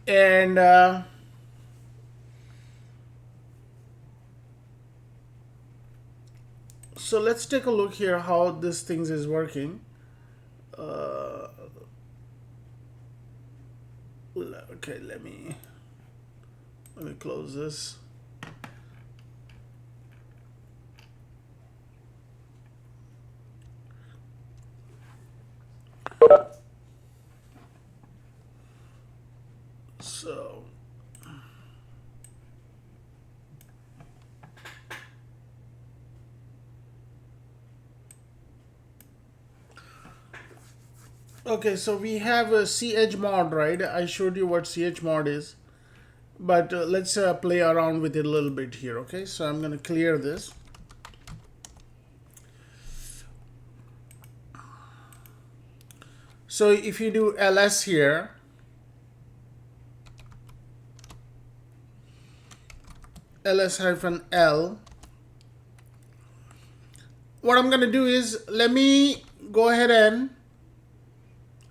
And so let's take a look here how this things is working. Uh, okay, let me close this. So okay, so we have a chmod, right? I showed you what chmod is, but let's play around with it a little bit here. Okay, so I'm gonna clear this. So if you do ls here, ls-l, what I'm gonna do is, let me go ahead and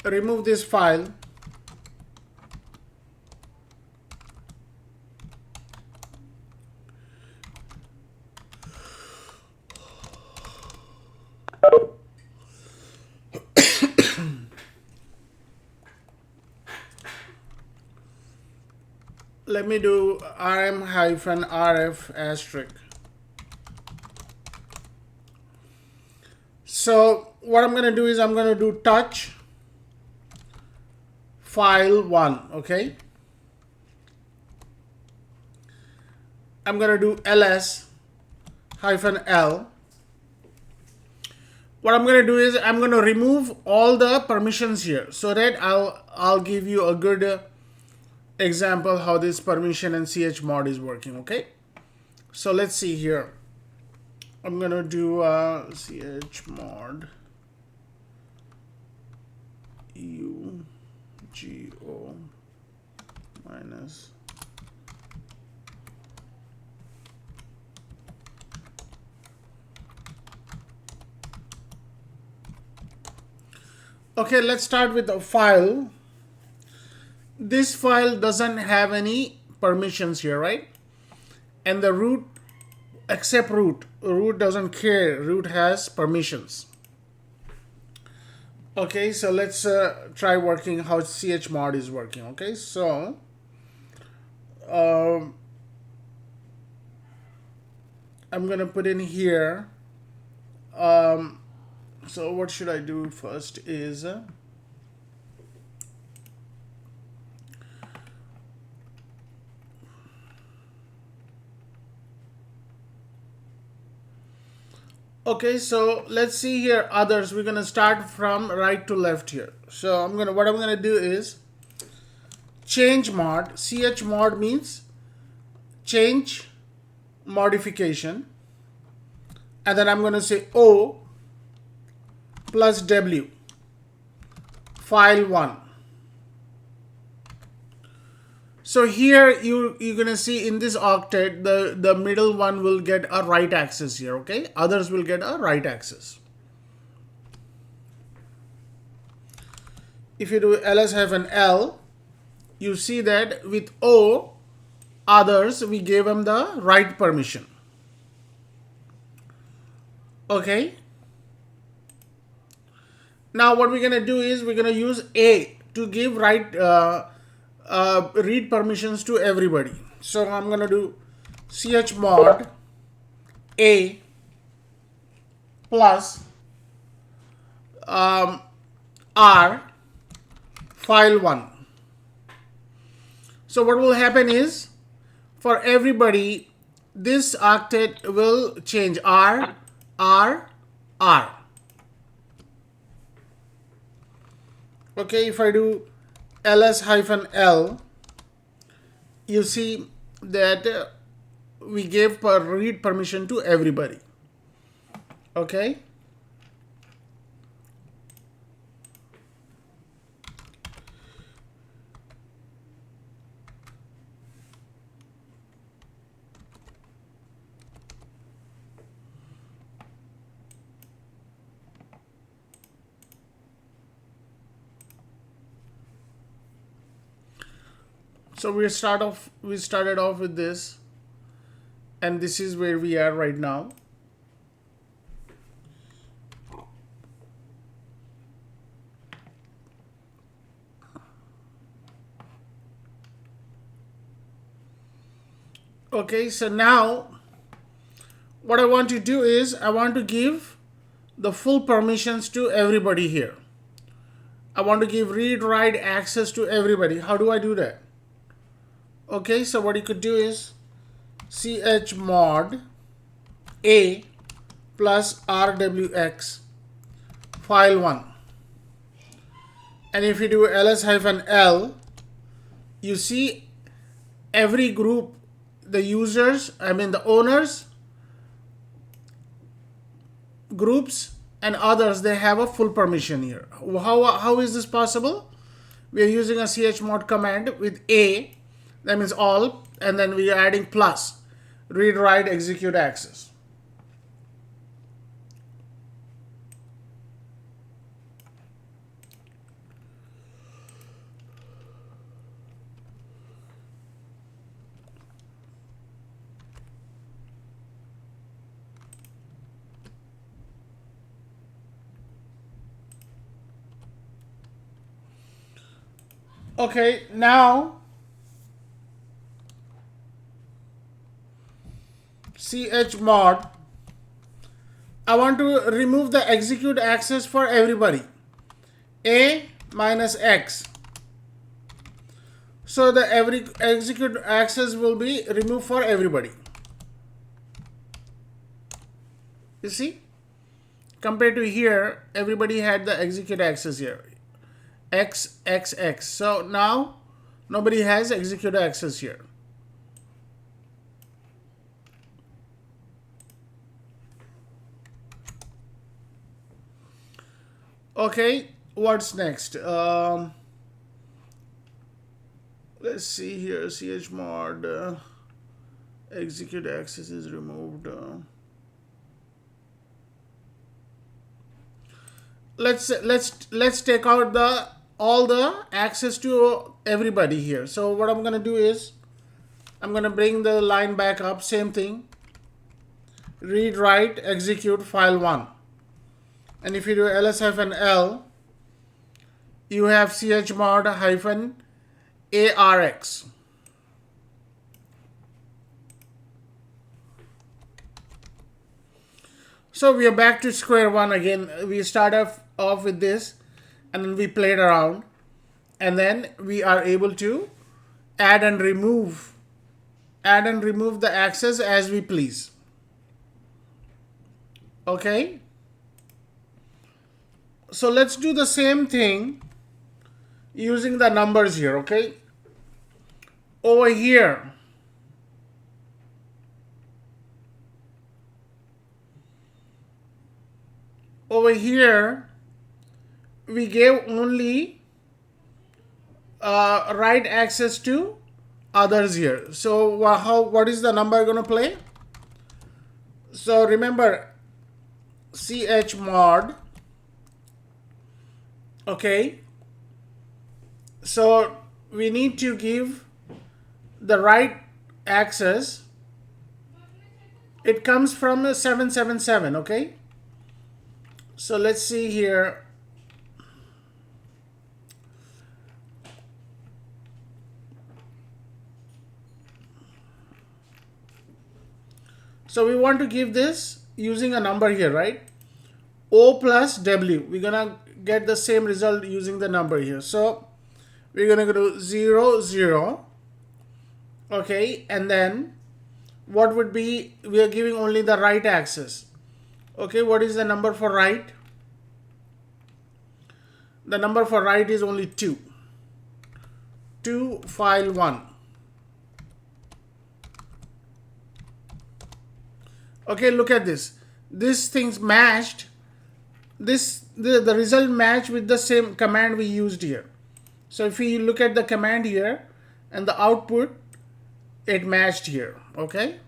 remove this file. Let me do rm-rf asterisk. So what I'm gonna do is, I'm gonna do touch file 1. Okay, I'm gonna do ls-l. What I'm gonna do is, I'm gonna remove all the permissions here, so that I'll give you a good example how this permission and chmod is working. Okay, so let's see here. I'm gonna do chmod ugo minus. Okay, let's start with the file. This file doesn't have any permissions here, right? And the root, except root doesn't care. Root has permissions. Okay, so let's try working how chmod is working. Okay, so I'm gonna put in here. So what should I do first is okay, so let's see here others. We're gonna start from right to left here. So what I'm gonna do is change mod. Chmod means change modification, and then I'm gonna say O plus W file 1. So here you're gonna see in this octet, the middle one will get a write access here. Okay, others will get a write access. If you do ls-l, you see that with O, others, we gave them the write permission. Okay, now what we're gonna do is, we're gonna use A to give read permissions to everybody. So I'm gonna do chmod A plus R file 1. So what will happen is, for everybody, this octet will change R, R, R. Okay, if I do ls-l, you see that we gave read permission to everybody. Okay, So we started off with this, and this is where we are right now. Okay, so now what I want to do is I want to give the full permissions to everybody here. I want to give read write access to everybody. How do I do that? Okay, so what you could do is chmod a plus rwx file1, and if you do ls-l, you see every group, the users, the owners, groups, and others, they have a full permission here. How is this possible? We are using a chmod command with a, that means all, and then we are adding plus read write execute access. Okay, now chmod, I want to remove the execute access for everybody, a minus x, so the every execute access will be removed for everybody. You see, compared to here, everybody had the execute access here, x x x, so now nobody has execute access here. Okay, what's next? Let's see here. Chmod execute access is removed. Let's take out all the access to everybody here. So what I'm gonna do is I'm gonna bring the line back up. Same thing. Read write execute file1. And if you do ls-l, you have chmod -arx. So we are back to square one again. We start off with this, and then we played around, and then we are able to add and remove the access as we please. Okay. So let's do the same thing using the numbers here, okay? Over here, we gave only write access to others here. So what is the number going to play? So remember, chmod. Okay, so we need to give the write access. It comes from 777. Okay, so let's see here. So we want to give this using a number here, right? O plus W. We're gonna get the same result using the number here. So we're gonna go to 0 0. Okay, and then what would be, we are giving only the write access. Okay, what is the number for write? The number for write is only 2. 2 file 1. Okay, look at this. This thing's matched. The result matched with the same command we used here. So if we look at the command here and the output, it matched here. Okay.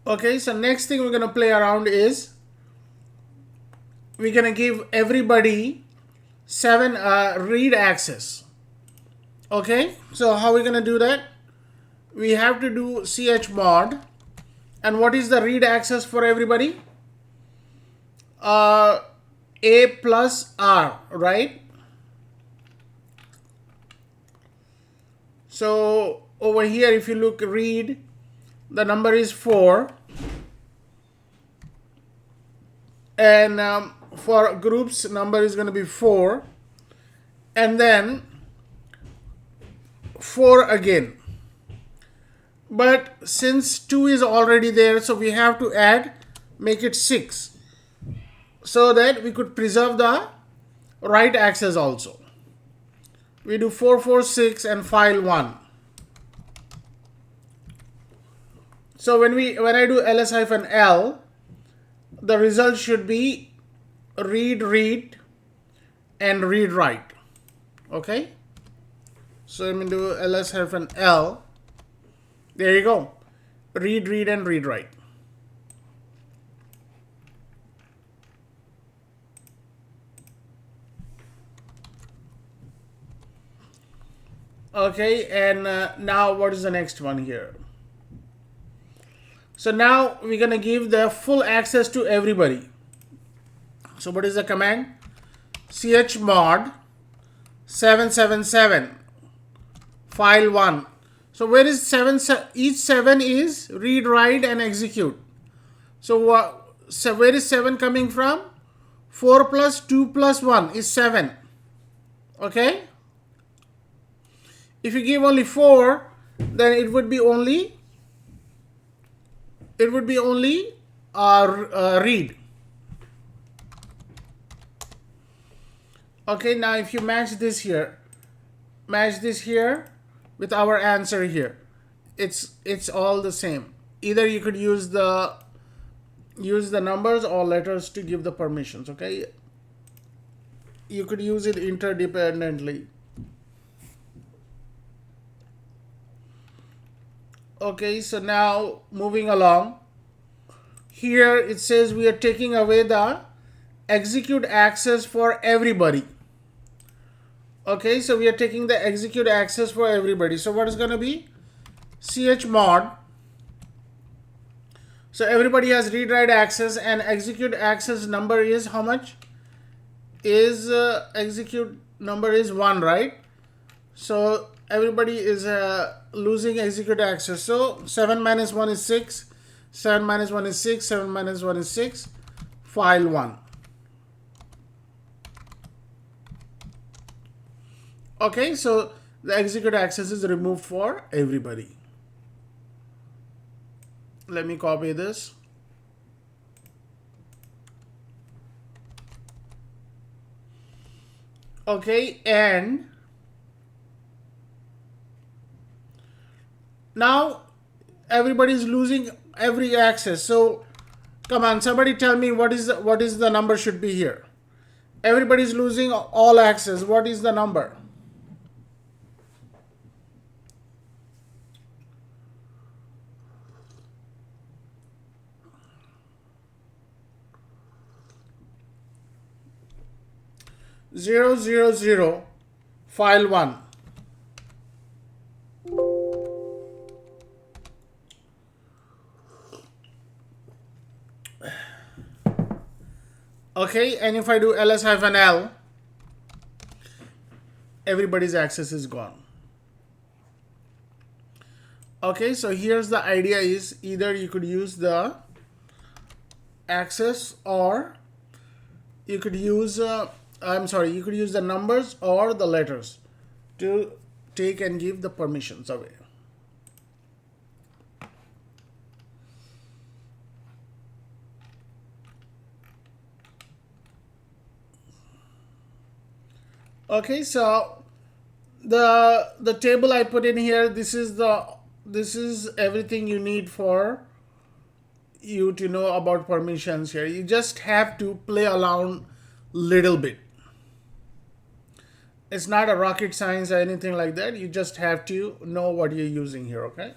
Okay, so next thing we're going to play around is we're going to give everybody 7 read access. Okay, so how are we going to do that? We have to do chmod. And what is the read access for everybody? A plus R, right? So over here, if you look, read, the number is 4. And for groups, number is going to be 4. And then 4 again. But since 2 is already there, so we have to add, make it 6. So that we could preserve the write access also. We do 446 and file 1. So when I do ls-l, the result should be read and read write. Okay, so let me do ls-l. There you go, read and read write. Okay, and now what is the next one here? So now we're going to give the full access to everybody. So what is the command? chmod 777 file 1. So where is 7? Each 7 is read, write and execute. So where is 7 coming from? 4 plus 2 plus 1 is 7. Okay. If you give only 4, then it would be only read. Okay, now if you match this here with our answer here, it's all the same. Either you could use the numbers or letters to give the permissions. Okay, you could use it interdependently. Okay, so now moving along, here it says we are taking away the execute access for everybody. Okay, so we are taking the execute access for everybody. So what is going to be? chmod. So everybody has read write access, and execute access number is how much? Is execute number is 1, right? So everybody is losing execute access. So 7 minus 1 is 6. 7 minus 1 is 6. 7 minus 1 is 6. File 1. Okay, so the execute access is removed for everybody. Let me copy this. Okay, and now everybody is losing every access. So come on, somebody tell me what is the number should be here. Everybody is losing all access. What is the number? Zero zero zero file 1. Okay, and if I do ls-l, everybody's access is gone. Okay, so here's the idea is either you could use the access or you could use you could use the numbers or the letters to take and give the permissions away. Okay, so the table I put in here, this is everything you need for you to know about permissions here. You just have to play around little bit. It's not a rocket science or anything like that. You just have to know what you're using here. Okay.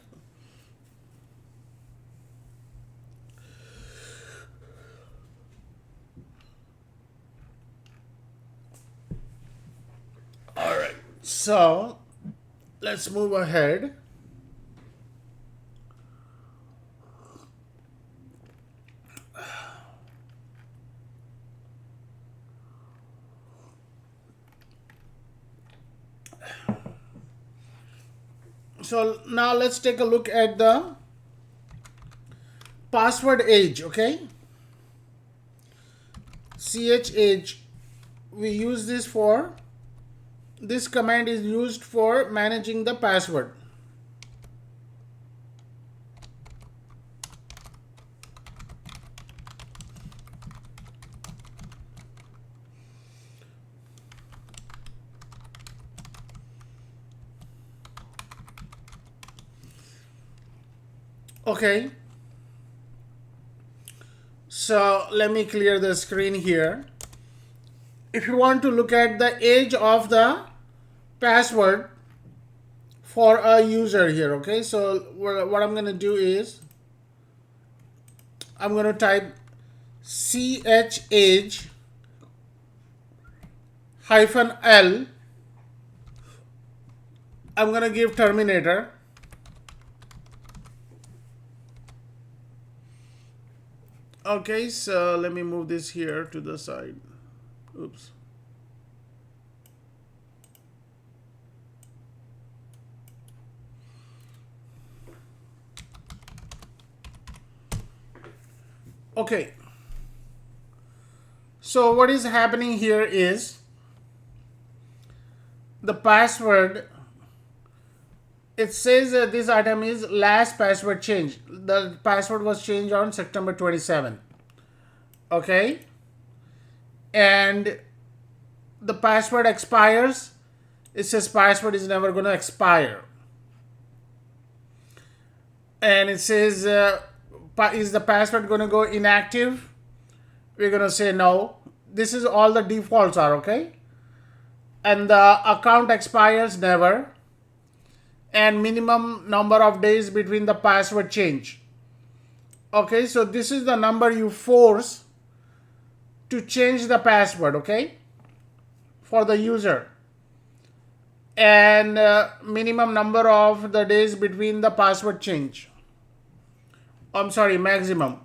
So let's move ahead. So now let's take a look at the password age. Okay, ch age, we use this for, this command is used for managing the password. Okay, so let me clear the screen here. If you want to look at the age of the password for a user here, okay, so what I'm going to do is I'm going to type chage -l. I'm going to give terminator. Okay, so let me move this here to the side. Oops. Okay. So what is happening here is the password, it says that this item is last password change. The password was changed on September 27. Okay. And the password expires. It says password is never going to expire. And it says, is the password going to go inactive? We're going to say no. This is all the defaults are, okay? And the account expires never. And minimum number of days between the password change. Okay, so this is the number you force to change the password, okay? For the user. And minimum number of the days between the password change. I'm sorry, maximum.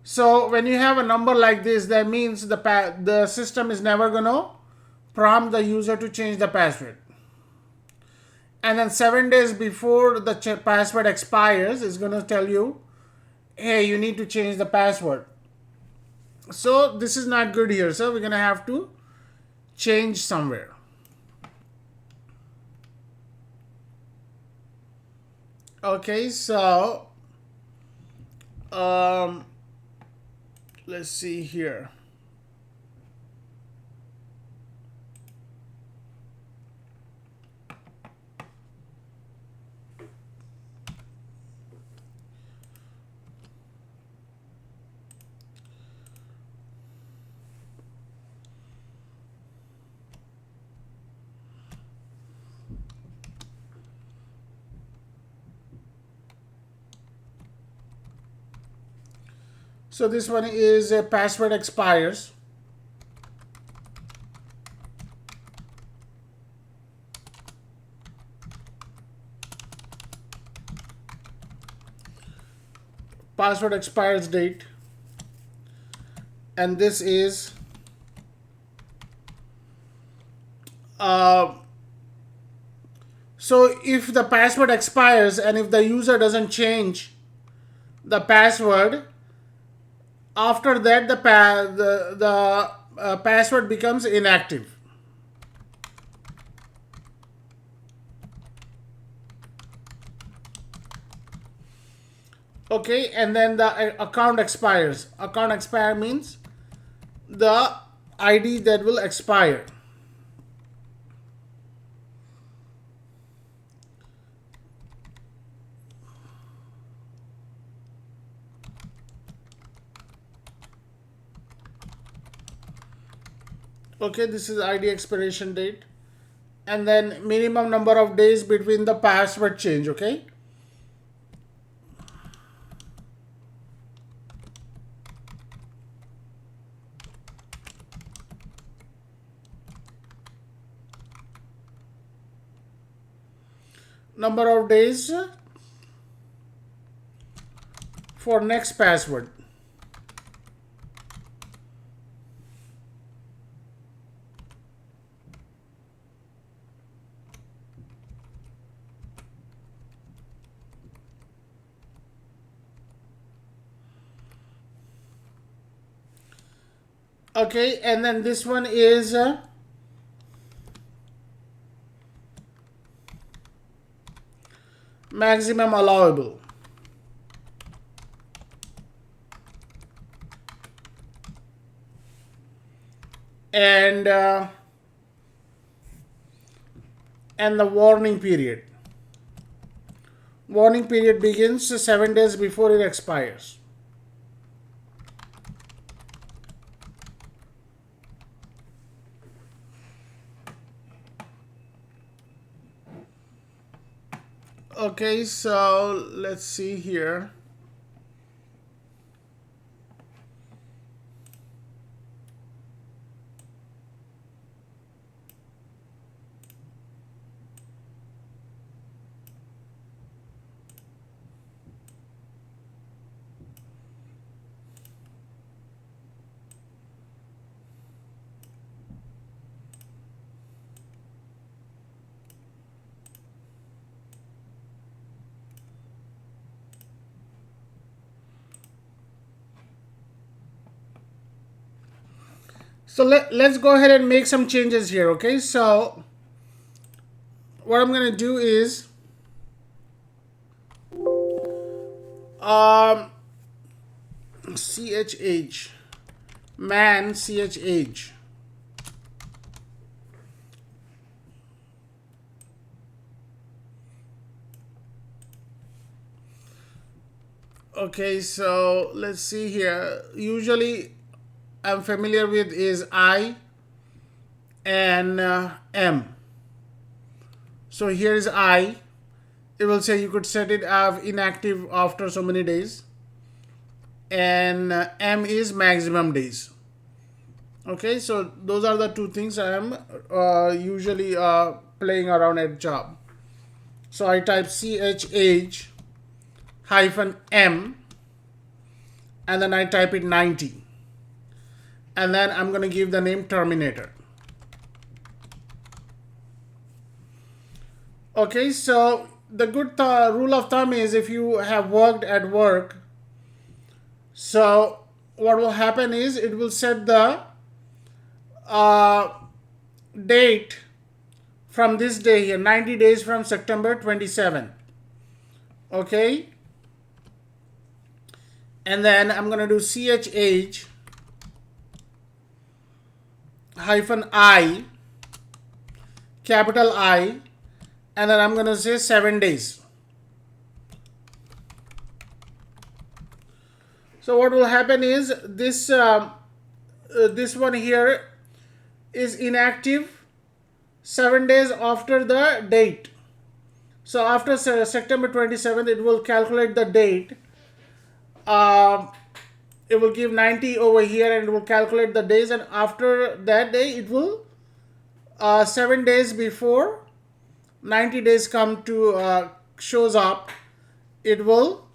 So when you have a number like this, that means the system is never going to prompt the user to change the password. And then 7 days before the password expires, it's going to tell you, hey, you need to change the password. So this is not good here. So we're going to have to change somewhere. Okay, so let's see here. So this one is a password expires. Password expires date. And this is so if the password expires and if the user doesn't change the password, after that the password becomes inactive. Okay, and then the account expires. Account expire means the ID that will expire. Okay, this is ID expiration date. And then minimum number of days between the password change, okay? number of days for next password. Okay, and then this one is maximum allowable. And the warning period. Warning period begins 7 days before it expires. Okay, so let's see here. So let's go ahead and make some changes here. Okay, so what I'm going to do is CHH man CHH. Okay, so let's see here. Usually I'm familiar with is I and M. So here is I. It will say you could set it as inactive after so many days. And M is maximum days. Okay, so those are the two things I am usually playing around at job. So I type CHH hyphen M and then I type it 90. And then I'm going to give the name terminator. Okay, so the good rule of thumb is if you have worked at work, so what will happen is it will set the date from this day here, 90 days from September 27. Okay. And then I'm going to do CHH hyphen I, capital I, and then I'm going to say 7 days. So what will happen is this this one here is inactive 7 days after the date. So after September 27th, it will calculate the date. It will give 90 over here and it will calculate the days, and after that day it will 7 days before 90 days come to shows up, it will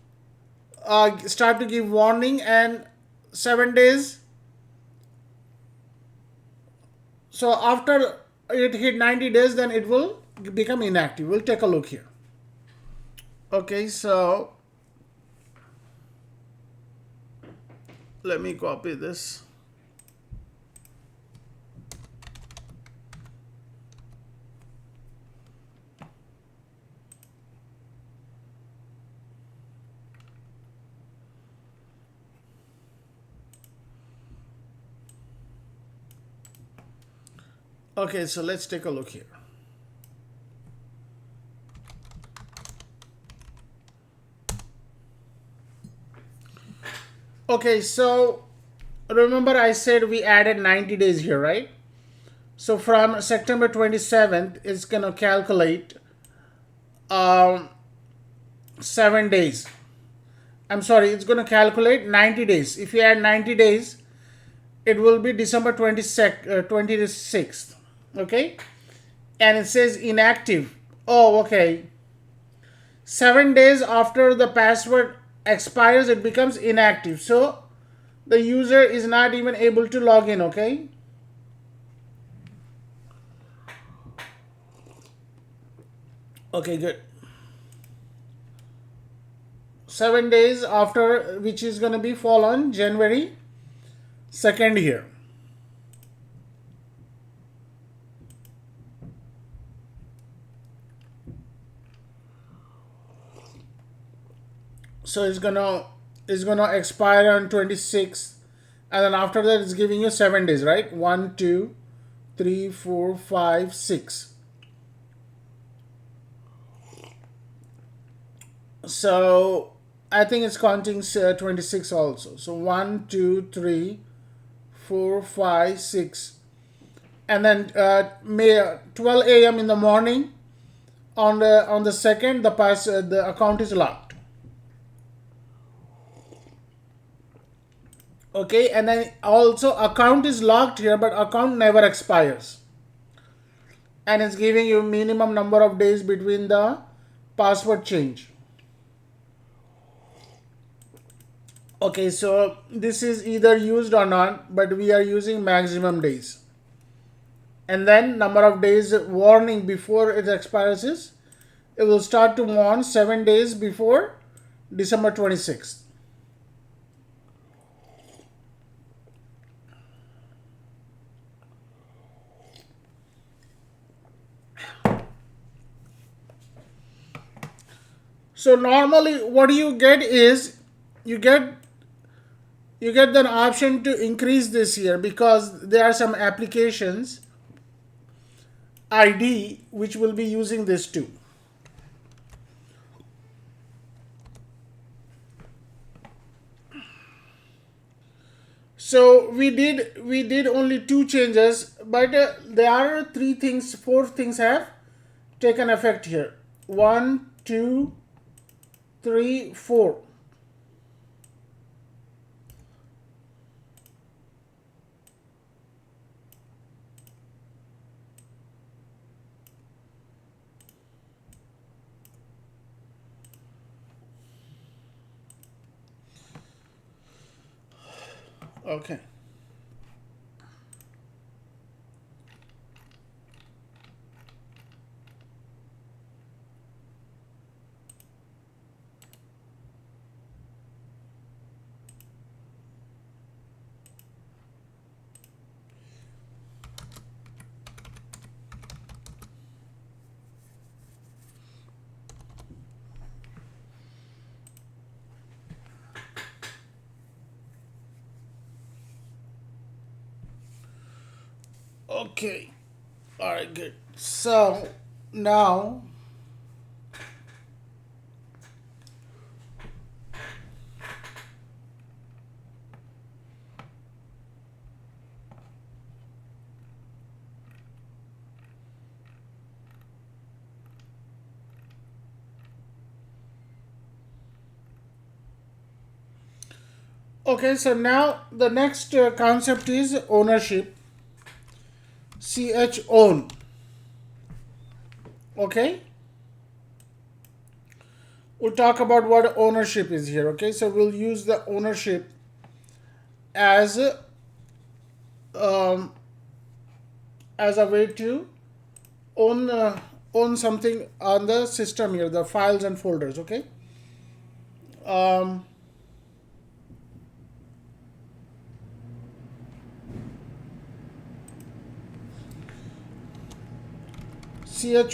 start to give warning, and 7 days. So after it hit 90 days, then it will become inactive. We'll take a look here. Okay, so let me copy this. Okay, so let's take a look here. Okay, so remember I said we added 90 days here, right? So from September 27th, it's going to calculate 7 days. I'm sorry, it's going to calculate 90 days. If you add 90 days, it will be December 26th. Okay? And it says inactive. Oh, okay. 7 days after the password expires, it becomes inactive. So the user is not even able to log in, okay? Okay, good. 7 days after, which is going to be fall on January 2nd here. So it's gonna expire on 26th, and then after that it's giving you 7 days, right? 1, 2, 3, 4, 5, 6. So I think it's counting 26 also. So 1, 2, 3, 4, 5, 6, and then May 12 a.m. in the morning on the second, the account is locked. Okay, and then also account is locked here, but account never expires, and it's giving you minimum number of days between the password change. Okay, so this is either used or not, but we are using maximum days. And then number of days warning before it expires is, it will start to warn 7 days before December 26th. So normally what you get is, you get you get an option to increase this here, because there are some applications ID which will be using this too. So we did only two changes, but there are four things have taken effect here. One, two, three, four. Okay. Okay. All right, good. So now, okay, so now the next concept is ownership. Own. Okay. We'll talk about what ownership is here. Okay, so we'll use the ownership as um, as a way to own own something on the system here, the files and folders. Okay. Um,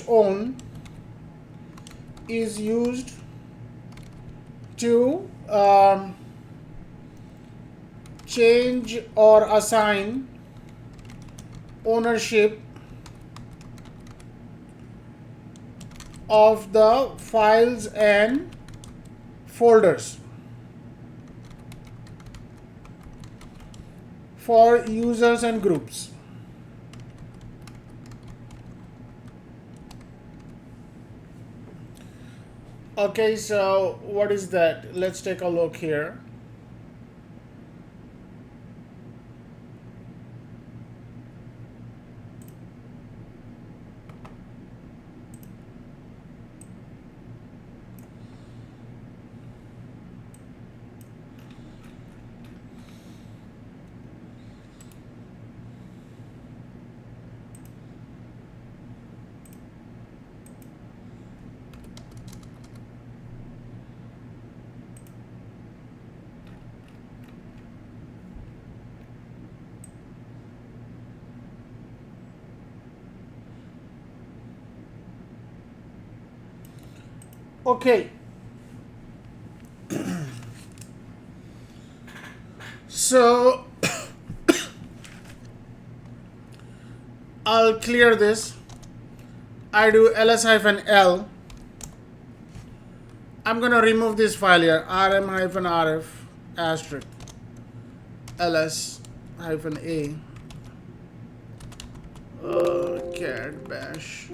Own is used to change or assign ownership of the files and folders for users and groups. Okay, so what is that? Let's take a look here. Okay, so I'll clear this. I do ls-l. I'm gonna remove this file here, rm-rf asterisk ls-a cat bash.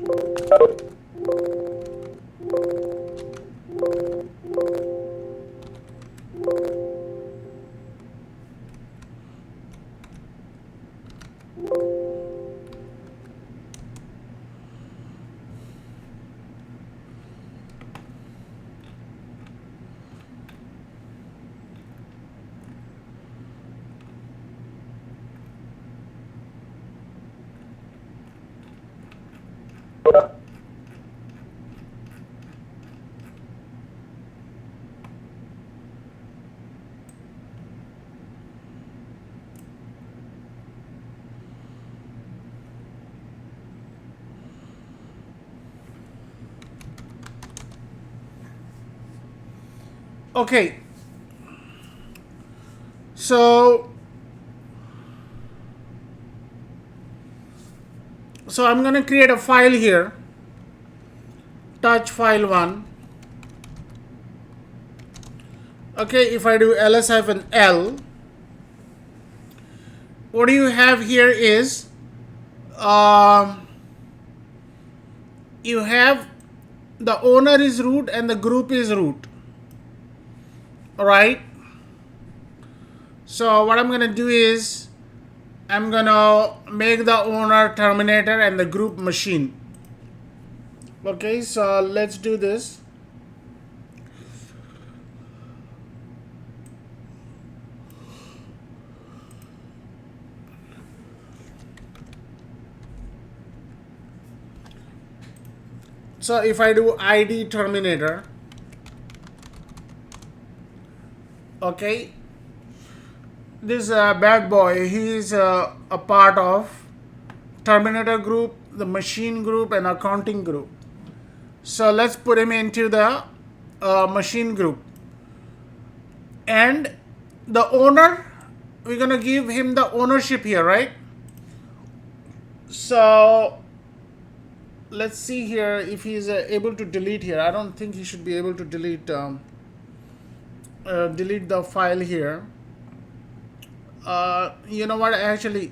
Okay, so I'm going to create a file here, touch file 1. Okay, if I do ls-l, what you have here is you have the owner is root and the group is root. All right, so what I'm going to do is I'm going to make the owner terminator and the group machine. Okay, so let's do this. So if I do id terminator, okay, this bad boy, he is a part of terminator group, the machine group, and accounting group. So let's put him into the machine group. And the owner, we're going to give him the ownership here, right? So let's see here if he's able to delete here. I don't think he should be able to delete delete the file here. You know what, actually,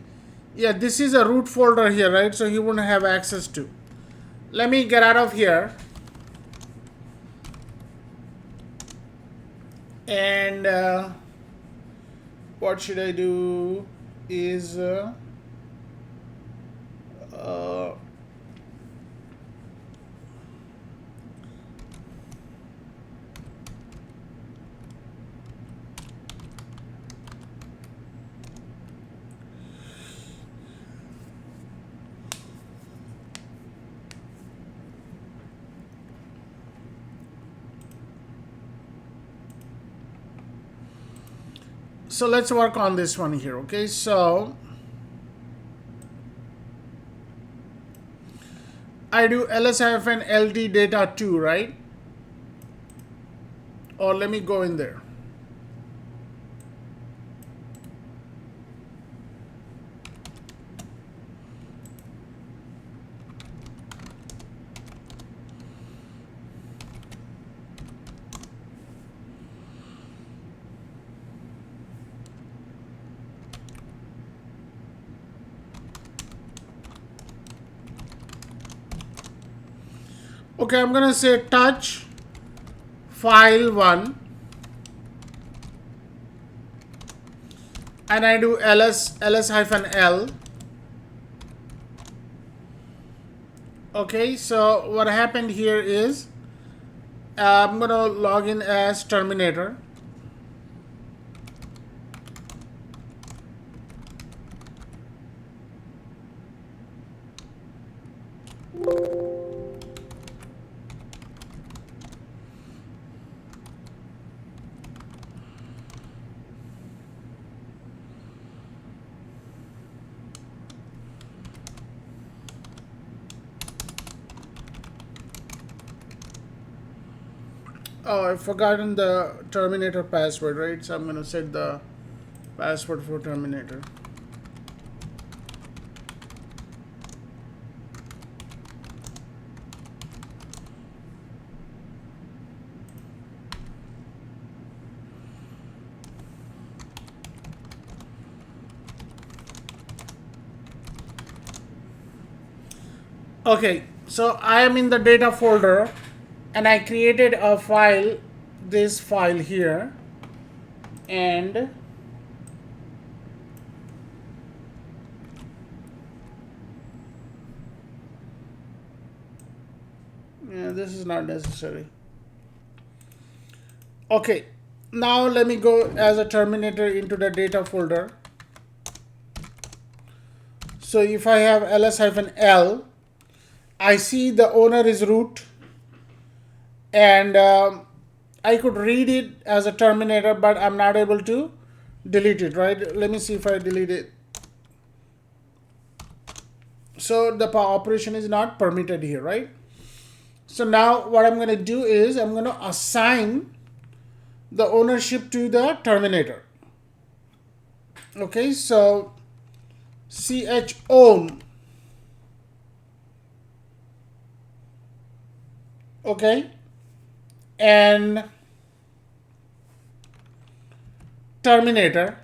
yeah, this is a root folder here, right? So he wouldn't have access to. Let me get out of here. And what should I do is so let's work on this one here. Okay, so I do ls-ld data 2, right? Or let me go in there. Okay, I'm gonna say touch file 1 and I do ls-l. Okay, so what happened here is I'm gonna log in as terminator. Oh, I've forgotten the Terminator password, right? So I'm going to set the password for Terminator. Okay, so I am in the data folder and I created a file, this file here, and yeah, this is not necessary. Okay, now let me go as a Terminator into the data folder. So if I have ls-l, I see the owner is root, and I could read it as a Terminator, but I'm not able to delete it, right? Let me see if I delete it. So the operation is not permitted here, right? So now what I'm going to do is I'm going to assign the ownership to the Terminator. Okay, so chown. Okay, and Terminator.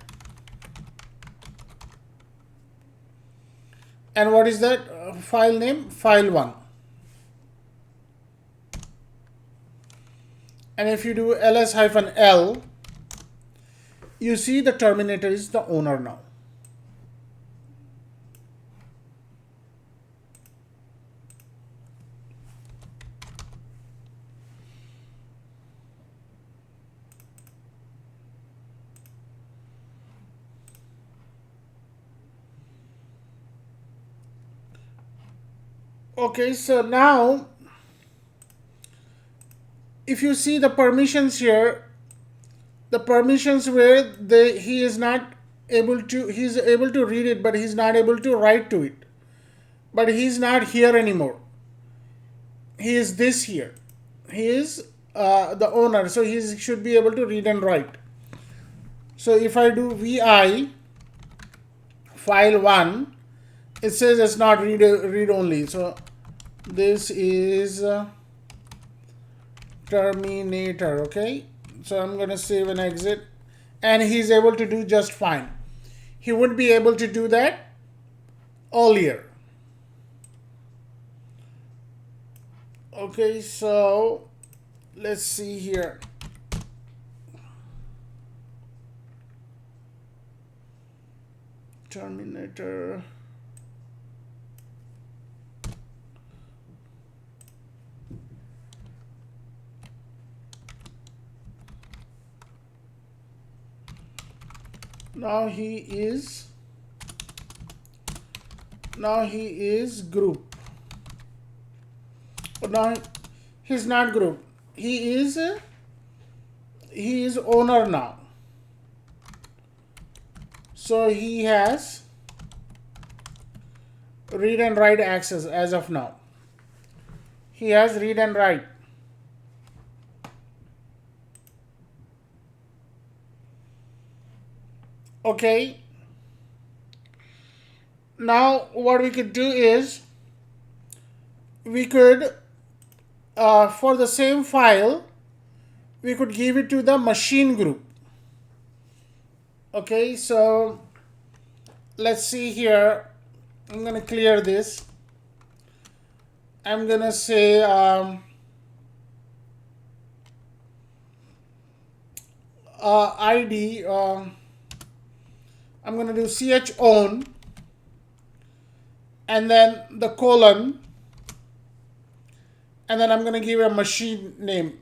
And what is that file name? File1. And if you do ls-l, you see the Terminator is the owner now. Okay, so now if you see the permissions here, the permissions where he is not able to, he's able to read it, but he's not able to write to it. But he's not here anymore. He is this here. He is the owner, so he should be able to read and write. So if I do vi file1, it says it's not read only. So this is Terminator. Okay, so I'm going to save and exit, and he's able to do just fine. He wouldn't be able to do that earlier. Okay, so let's see here. Terminator. Now he is group. But now he's not group. He is owner now. So he has read and write access as of now. He has read and write. Okay. Now what we could do is we could for the same file we could give it to the machine group. Okay, so let's see here. I'm going to clear this. I'm going to say ID. I'm going to do chown and then the colon, and then I'm going to give a machine name.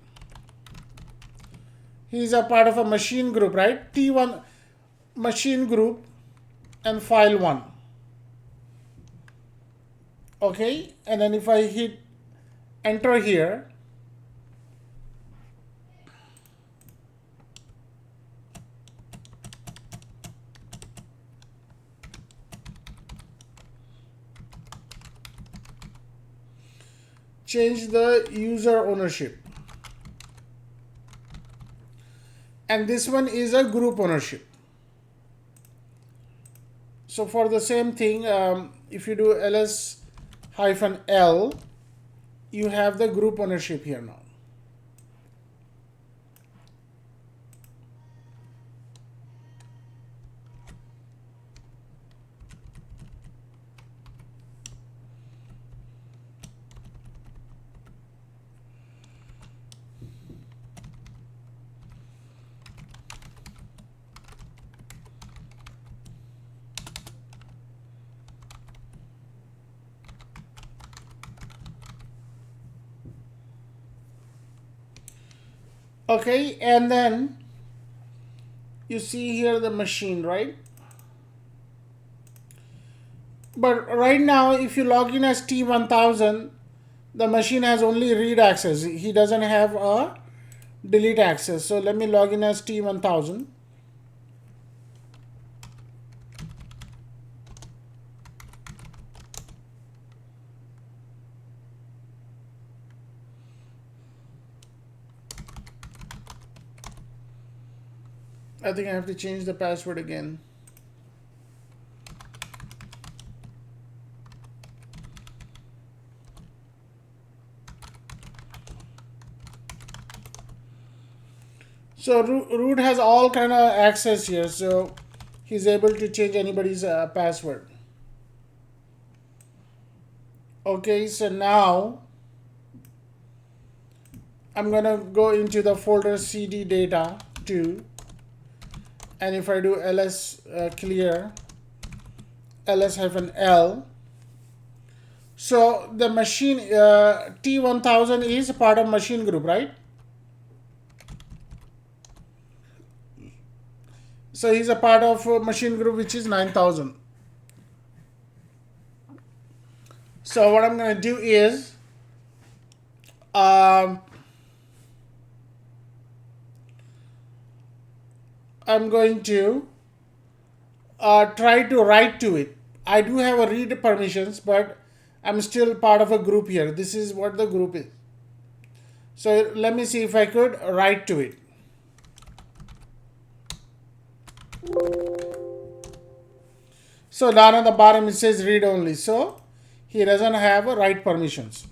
He's a part of a machine group, right? T1 machine group and file1. Okay, and then if I hit enter here, change the user ownership. and this one is a group ownership. So for the same thing, if you do ls-l, you have the group ownership here now. Okay, and then you see here the machine, right? But right now, if you log in as T1000, the machine has only read access. He doesn't have a delete access. So let me log in as T1000. I think I have to change the password again. So root has all kind of access here, so he's able to change anybody's password. Okay, so now I'm gonna go into the folder cd data 2, and if I do ls clear ls-l, so the machine T1000 is part of machine group, right? So he's a part of machine group, which is 9000. So what I'm going to do is I'm going to try to write to it. I do have a read permissions, but I'm still part of a group here. This is what the group is. So let me see if I could write to it. So down at the bottom it says read only. So he doesn't have a write permissions.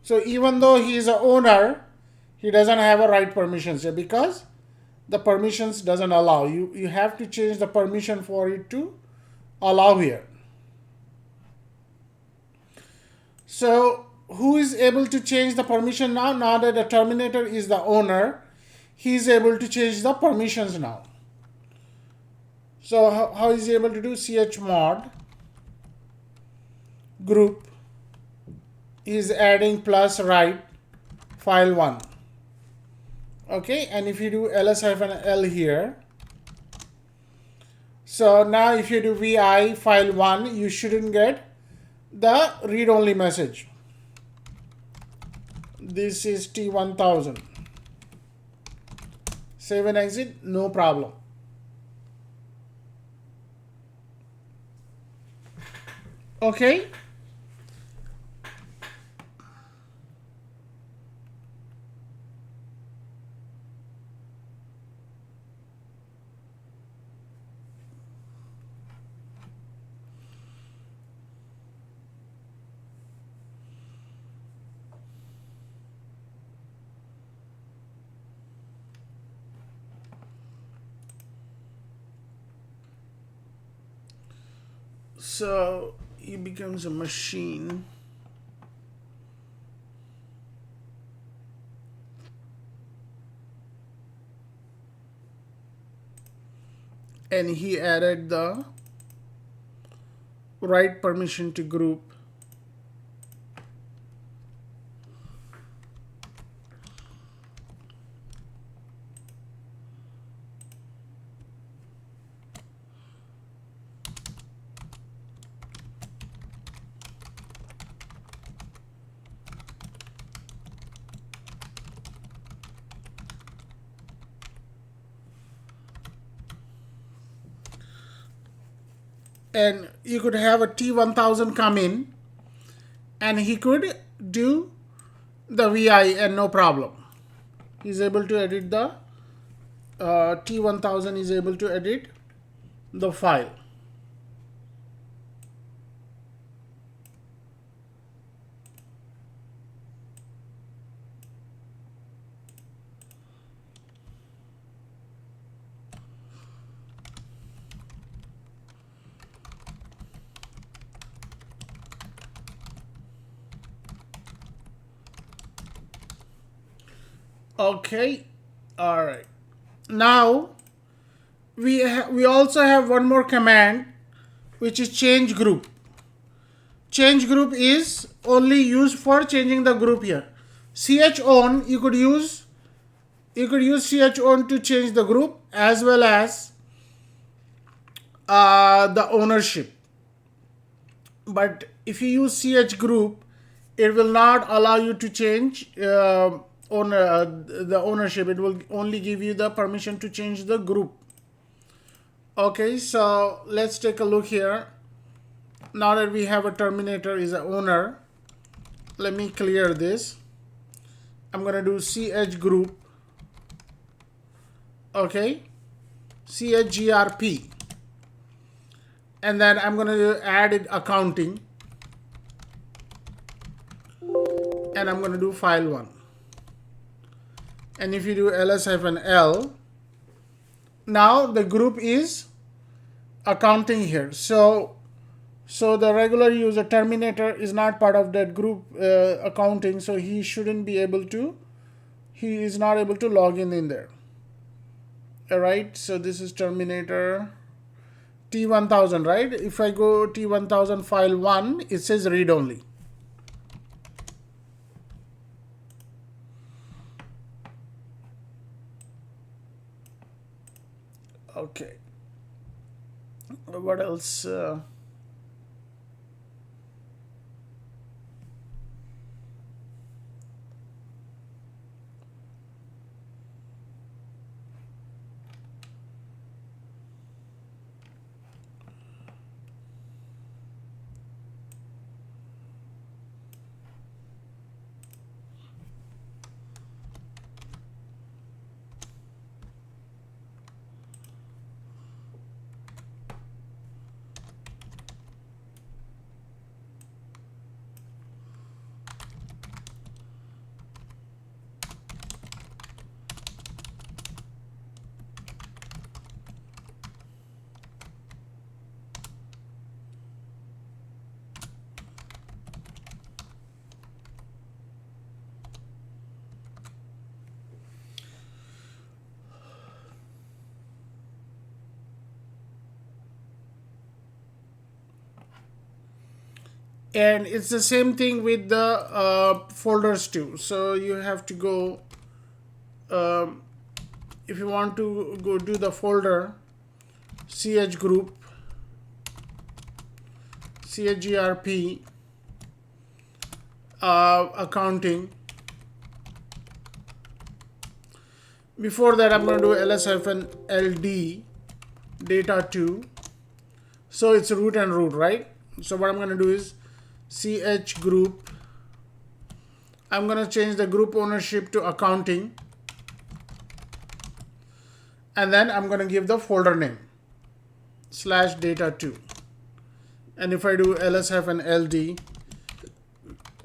So even though he is a owner, he doesn't have a write permissions here because the permissions doesn't allow. You have to change the permission for it to allow here. So who is able to change the permission now? Now that the terminator is the owner, he is able to change the permissions now. So how is he able to do? chmod group is adding plus write file 1. Okay, and if you do ls-l here, so now if you do vi file 1, you shouldn't get the read only message. This is T1000. Save and exit, no problem. Okay. So he becomes a machine. And he added the write permission to group. And you could have a T1000 come in and he could do the VI and no problem. He's able to edit the T1000 is able to edit the file. Okay, all right. Now we also have one more command, which is change group. Change group is only used for changing the group here. Chown you could use chown to change the group as well as the ownership. But if you use ch group, it will not allow you to change the ownership. It will only give you the permission to change the group. Okay, so let's take a look here. Now that we have a terminator is an owner, let me clear this. I'm gonna do ch group. Okay, chgrp, and then I'm gonna add it accounting, and I'm gonna do file 1. And if you do ls-l, now the group is accounting here. So the regular user terminator is not part of that group accounting, so he shouldn't be able to, he is not able to log in there. All right, so this is terminator T1000, right? If I go T1000 file 1, it says read only. Okay, what else? And it's the same thing with the folders too. So you have to go, if you want to go do the folder, ch group, chgrp, accounting. Before that, I'm going to do ls-ld, data 2. So it's root and root, right? So what I'm going to do is ch group. I'm going to change the group ownership to accounting. And then I'm going to give the folder name /data2. And if I do ls-ld,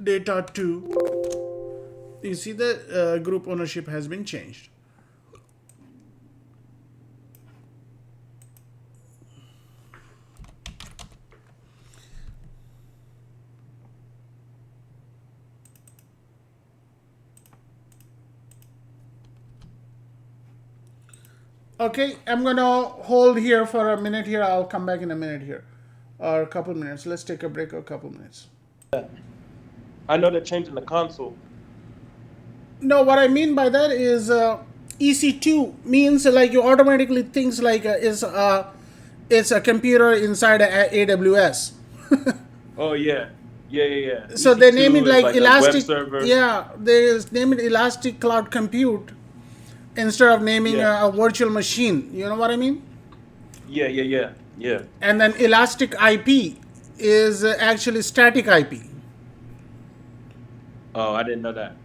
data 2, you see the group ownership has been changed. Okay, I'm gonna hold here for a minute here. I'll come back in a minute here, or a couple minutes. Let's take a break, a couple minutes. I know they're changing the console. No, what I mean by that is EC2 means like you automatically thinks like it's a computer inside AWS. Oh yeah. So they name it EC2 is like like a Elastic. web server. Yeah, they name it Elastic Cloud Compute instead of naming Yeah. a virtual machine. You know what I mean? Yeah. And then Elastic IP is actually static IP. Oh, I didn't know that.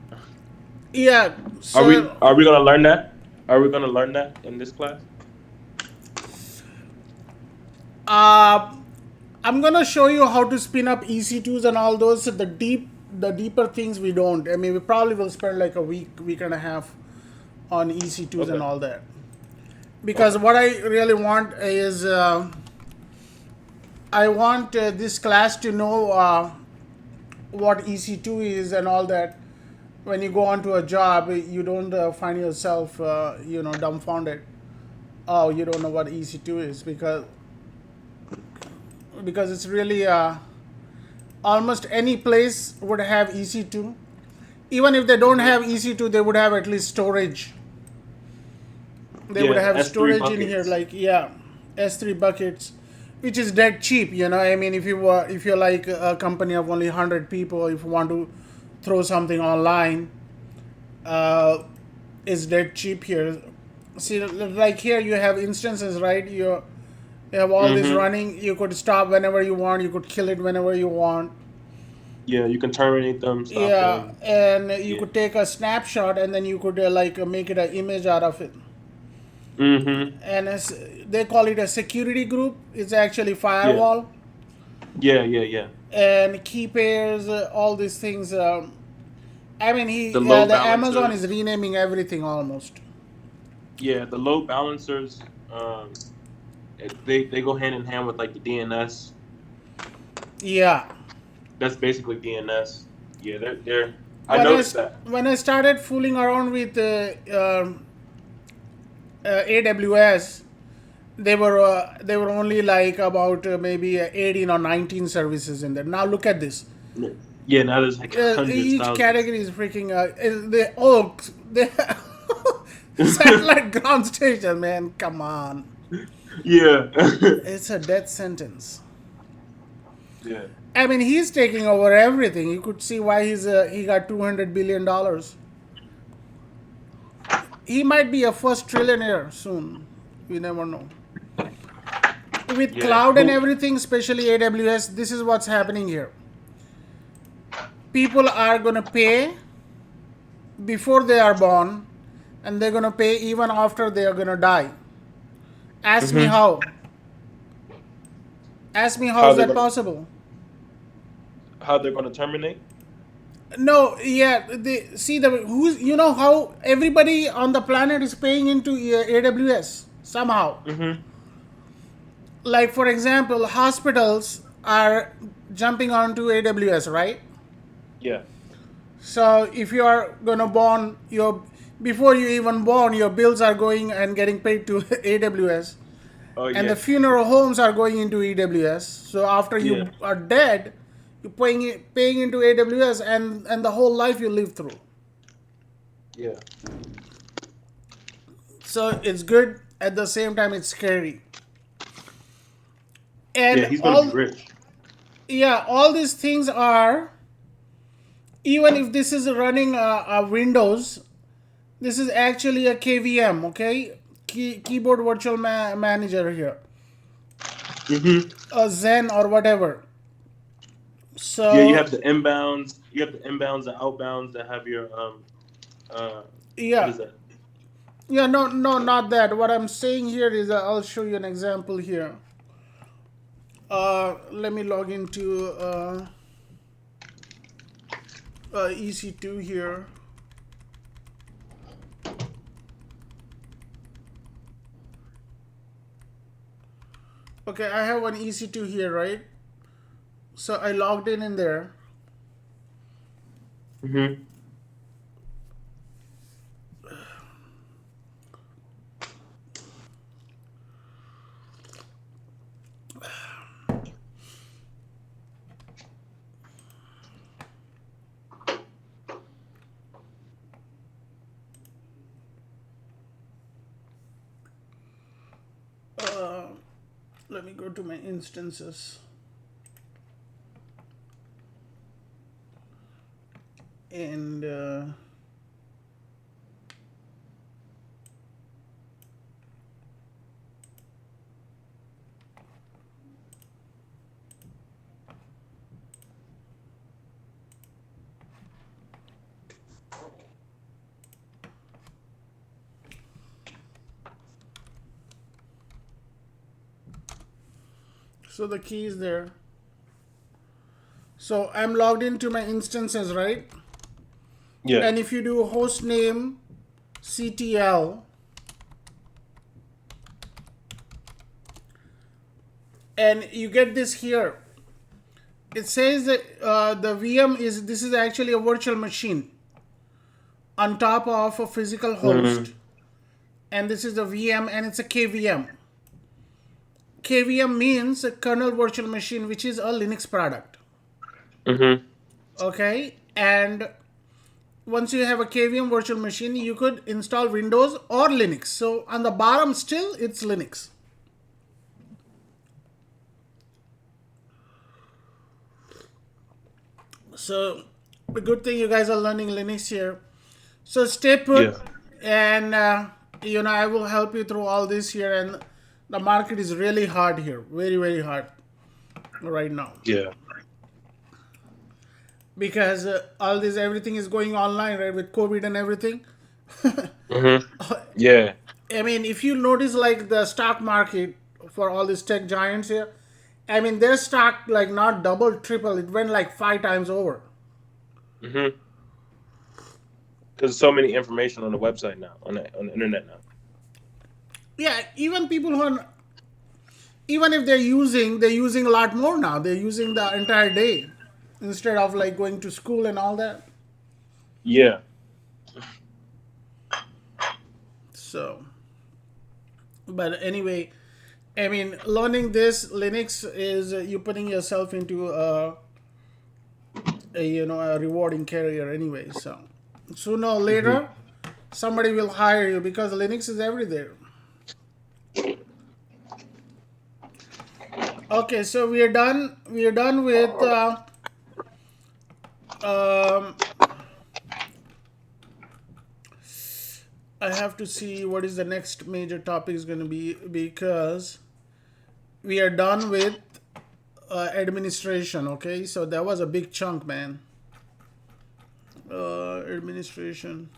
Yeah. Are So we gonna learn that? Are we gonna learn that in this class? Uh, I'm gonna show you how to spin up EC2s and all those. The deeper things we don't. I mean, we probably will spend like a week and a half on EC2s and Okay. all that. Because Okay. what I really want is I want this class to know what EC2 is and all that. When you go onto a job, you don't find yourself, dumbfounded. Oh, you don't know what EC2 is because it's really almost any place would have EC2. Even if they don't Hmm. have EC2, they would have at least storage. They would Yeah, the have S3 storage in here, buckets. like yeah, S3 buckets, which is dead cheap. I mean, if you're like a company of only 100 people, if you want to throw something online, uh, it's dead cheap here. See, like here you have instances, right? You have all this Hmm. running. You could stop whenever you want. You could kill it whenever you want. Yeah, you can terminate them, stop Yeah, them. and you Yeah. could take a snapshot and then you could make it an image out of it. Hmm. And they call it a security group. It's actually Yeah. firewall Yeah, yeah, yeah. and key pairs, all these things. I mean, The load the Amazon is balancers. renaming everything almost. Yeah, the load balancers. They go hand in hand with like the DNS. Yeah. That's basically DNS. Yeah, they're. I When I noticed that. when I started fooling around with AWS, they were only like about maybe 18 or 19 services in there. Now look at this. Yeah, yeah, now there's like hundreds, Each thousands. category is freaking. They satellite ground station, man. Come on, Yeah. it's a death sentence. Yeah. I mean, he's taking over everything. You could see why he got $200 billion. He might be a first trillionaire soon. We never know. With Yeah. cloud and Who? everything, especially AWS, this is what's happening here. People are gonna pay before they are born, and they're gonna pay even after they are gonna die. Ask me Hmm. how. Ask me how How is they're that gonna possible? how they're gonna terminate? No, yeah, they see the who's how everybody on the planet is paying into AWS somehow. Hmm. Like for example, hospitals are jumping onto AWS, right? Yeah. So if you are gonna born your before you even born, your bills are going and getting paid to AWS, Oh and the yeah. funeral homes are going into AWS. So after Yeah. you are dead, you're paying into AWS, and the whole life you live through. Yeah. So it's good at the same time it's scary. Yeah. And He's gonna be rich. all these things are, even if this is running a Windows, this is actually a KVM, okay? Keyboard Virtual Manager here, Hmm. a Zen or whatever. Yeah. You So have the inbounds. You have the inbounds and outbounds that have your uh what yeah, is that? yeah, no, not that. What I'm saying here is I'll show you an example here. Let me log into EC2 here. Okay, I have an EC2 here, right? So I logged in there. Hmm. Uh, Let me go to my instances. And So the key is there. So I'm logged into my instances, right? Yeah. And if you do host name CTL, and you get this here, it says that the VM is, this is actually a virtual machine on top of a physical host, Mm-hmm. and this is a VM, and it's a KVM. KVM means a kernel virtual machine, which is a Linux product. Mm-hmm. Okay, and once you have a KVM virtual machine, you could install Windows or Linux. So on the bottom, still it's Linux. So the good thing you guys are learning Linux here. So stay put, Yeah. and I will help you through all this here. And the market is really hard here, very very hard right now, Yeah. because all this everything is going online, right, with COVID and everything. Mm-hmm. Yeah. I mean, if you notice, like the stock market for all these tech giants here, I mean, their stock like not double, triple, it went like 5 times over. Mm-hmm. Because so many information on the website now, on the internet now. Yeah, even people who are, even if they're using a lot more now. They're using the entire day instead of like going to school and all that. Yeah. So, but anyway, I mean, learning this Linux is you putting yourself into a rewarding career anyway. So sooner or Mm-hmm. later, somebody will hire you because Linux is everywhere. Okay, so we are done. We are done with. Um, I have to see what is the next major topic is going to be, because we are done with administration. Okay, so that was a big chunk, man. Administration.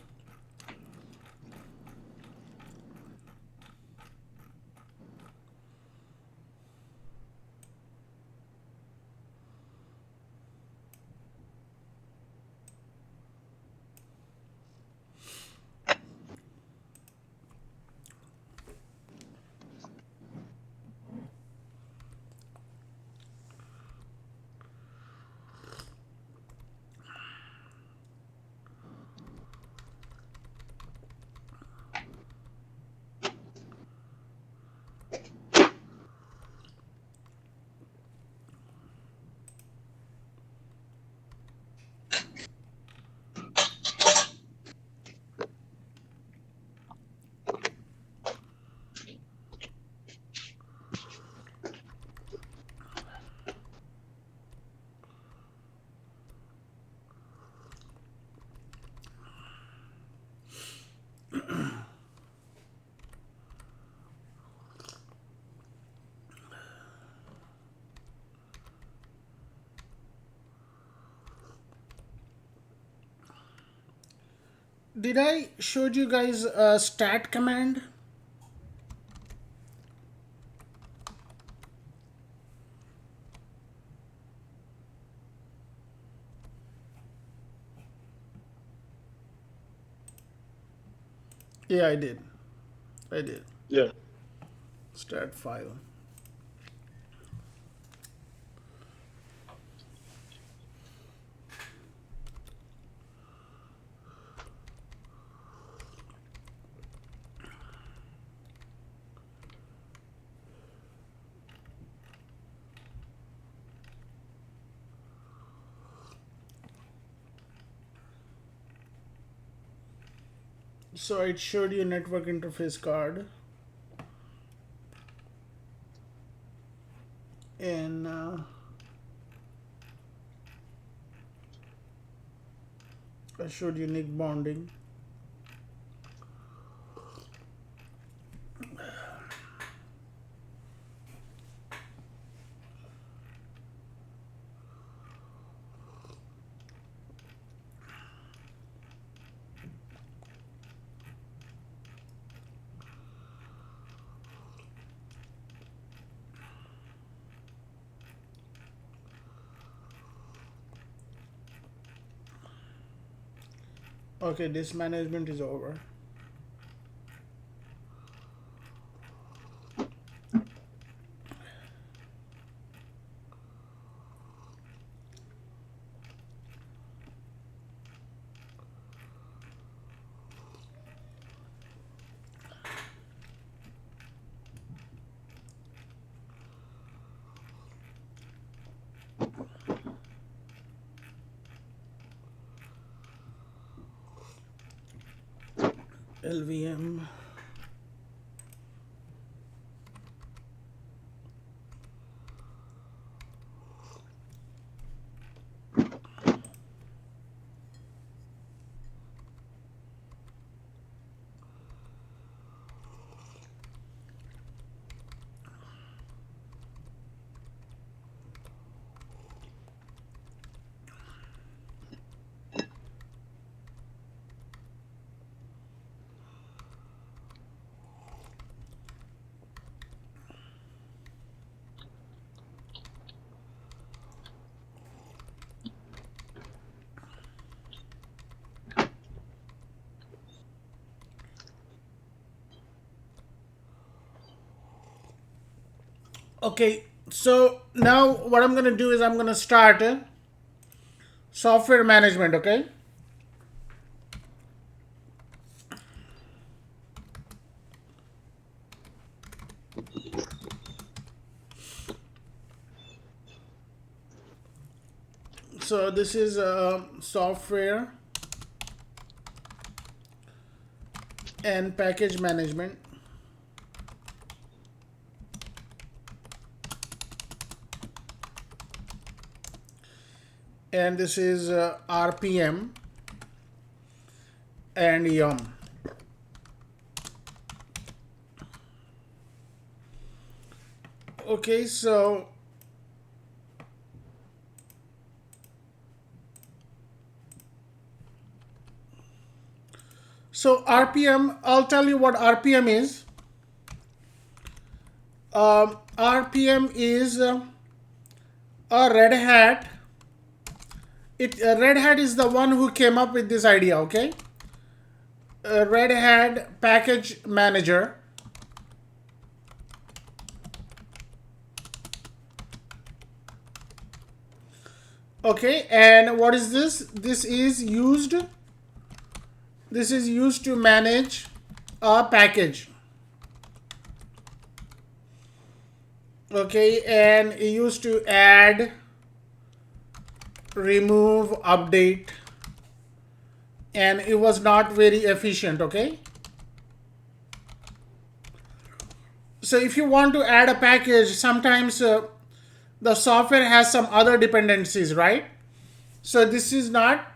Did I showed you guys a stat command? Yeah, I did. I did. Yeah. Stat file. So it showed you network interface card, and I showed you NIC bonding. Okay, this management is over. LVM. Okay, so now what I'm gonna do is I'm gonna start software management. Okay, so this is software and package management. And this is RPM and YUM. Okay, so RPM, I'll tell you what RPM is. RPM is a Red Hat. Red Hat is the one who came up with this idea. Okay, Red Hat Package Manager. Okay, and what is this? This is used to manage a package. Okay, and it used to add, remove, update, and it was not very efficient. Okay, so if you want to add a package, sometimes the software has some other dependencies, right? So this is not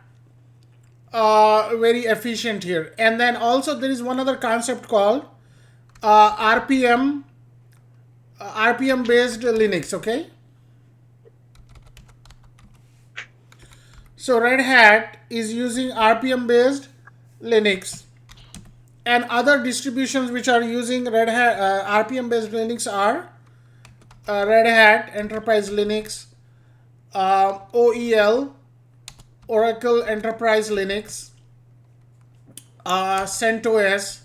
very efficient here. And then also there is one other concept called RPM, RPM based Linux. Okay, so Red Hat is using RPM based Linux, and other distributions which are using Red Hat RPM based Linux are Red Hat Enterprise Linux, OEL, Oracle Enterprise Linux, CentOS,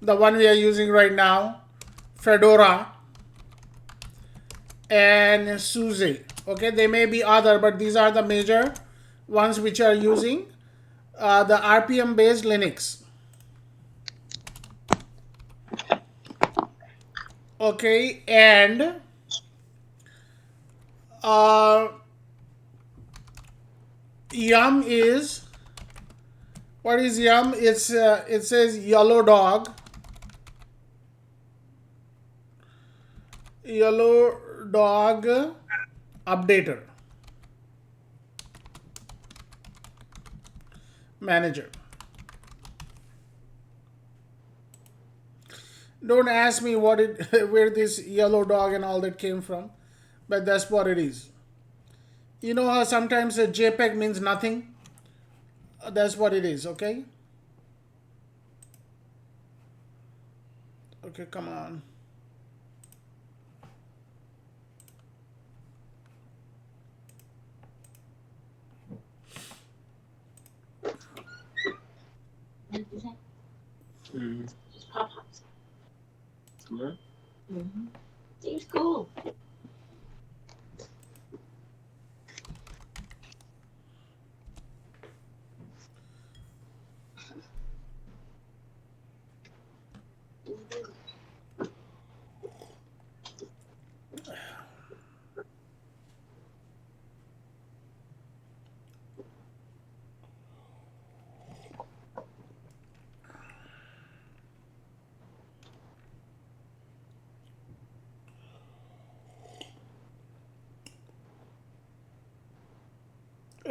the one we are using right now, Fedora, and SUSE. Okay, there may be other, but these are the major ones which are using the RPM based Linux. Okay, and YUM is, what is YUM? It says yellow dog updater manager. Don't ask me what it where this yellow dog and all that came from, but that's what it is. You know how sometimes a JPEG means nothing? That's what it is. Okay, okay, come on. Mm-hmm. Seems cool.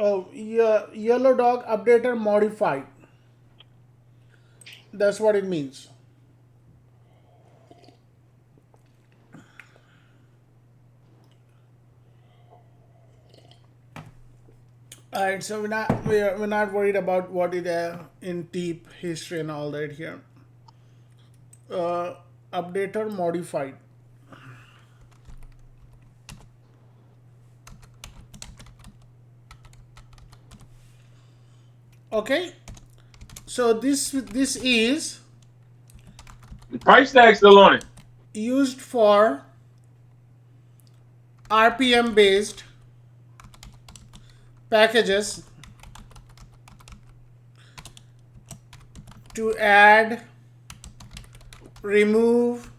Oh, yeah, yellow dog updater modified. That's what it means. All right, so we're not worried about what it in deep history and all that here. Uh, Updater modified. Okay, so this is The price tag still on it. used for RPM based packages to add, remove,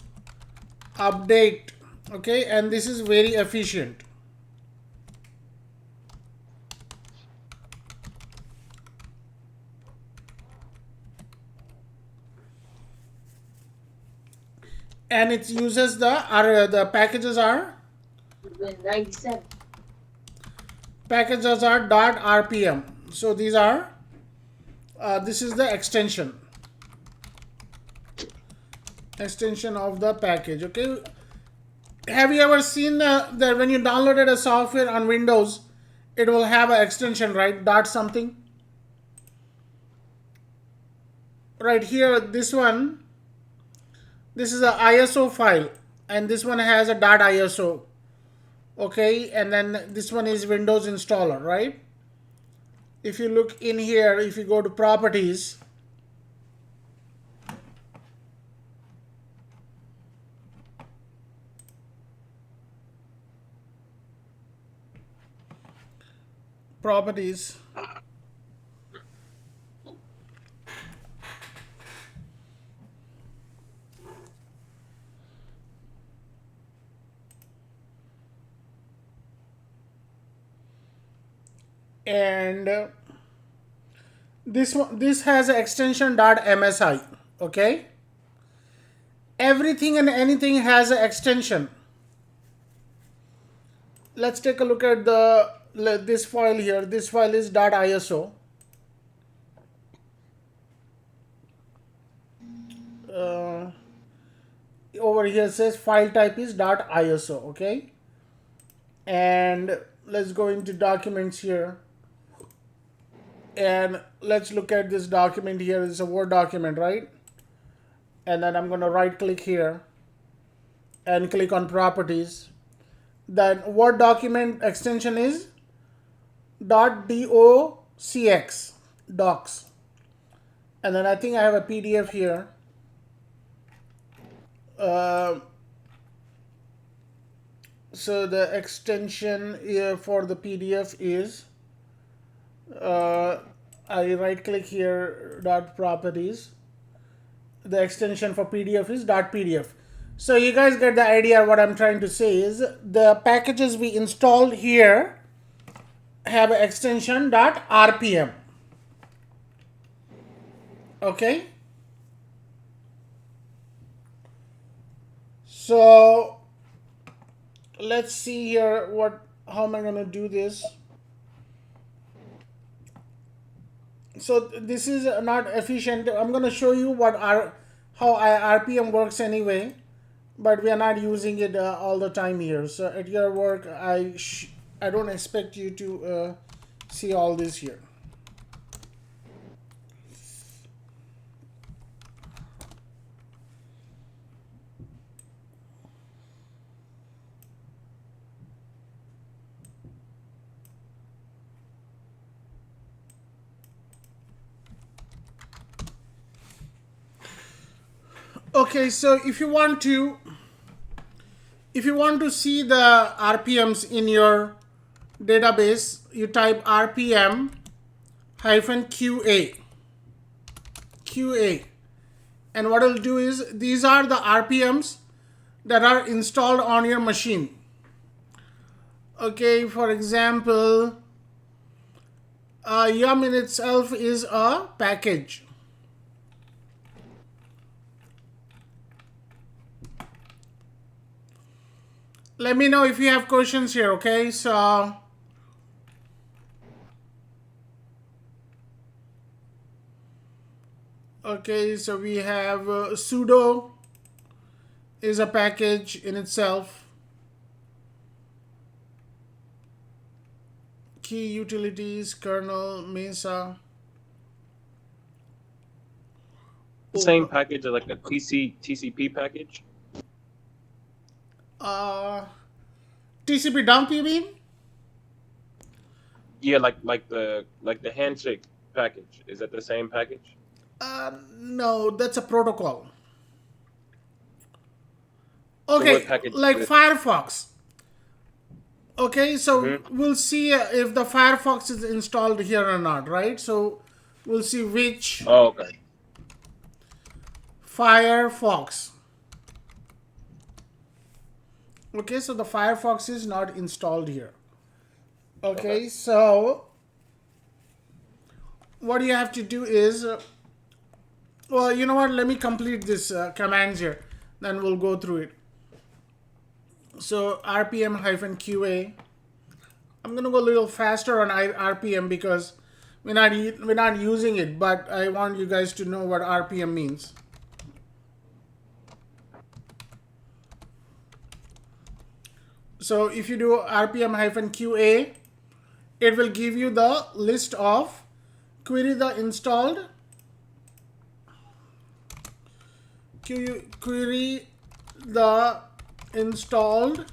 update. Okay, and this is very efficient. And it uses the '97. packages are dot rpm. So these are this is the extension of the package. Okay, have you ever seen that when you downloaded a software on Windows, it will have an extension, right? Dot something. Right here, this is a ISO file, and this one has a .iso. Okay, and then this one is Windows installer, right? If you look in here, if you go to properties, properties, and this has an extension .msi. Okay, everything and anything has an extension. Let's take a look at this file here. This file is .iso. Uh, Over here says file type is .iso. Okay, and let's go into documents here, and let's look at this document here. It's a Word document, right? And then I'm going to right click here and click on properties. Then Word document extension is .docx docs. And then I think I have a PDF here. So the extension here for the PDF is I right click here dot properties. The extension for PDF is .pdf. So you guys get the idea. What I'm trying to say is the packages we installed here have an extension .rpm. Okay. So let's see here how am I going to do this. So this is not efficient. I'm going to show you how RPM works anyway, but we are not using it all the time here. So at your work, I don't expect you to see all this here. Okay. Okay, so if you want to see the RPMs in your database, you type RPM hyphen QA. And what it'll do is, these are the RPMs that are installed on your machine. Okay, for example, Yum in itself is a package. Let me know if you have questions here, okay? So we have sudo is a package in itself. Key utilities, kernel, Mesa. The same package as like a TCP package. TCP dump, you mean? Yeah, like the handshake package. Is that the same package? No, that's a protocol. So Okay, what package like is it? Firefox. Okay, so we'll see if the Firefox is installed here or not, right? So we'll see which Oh, okay. Firefox. Okay, so the Firefox is not installed here. Okay, so what you have to do is, well, you know what? Let me complete this commands here. Then we'll go through it. So RPM-QA. I'm gonna go a little faster on RPM because we're not using it, but I want you guys to know what RPM means. So if you do RPM-QA, it will give you the list of query the installed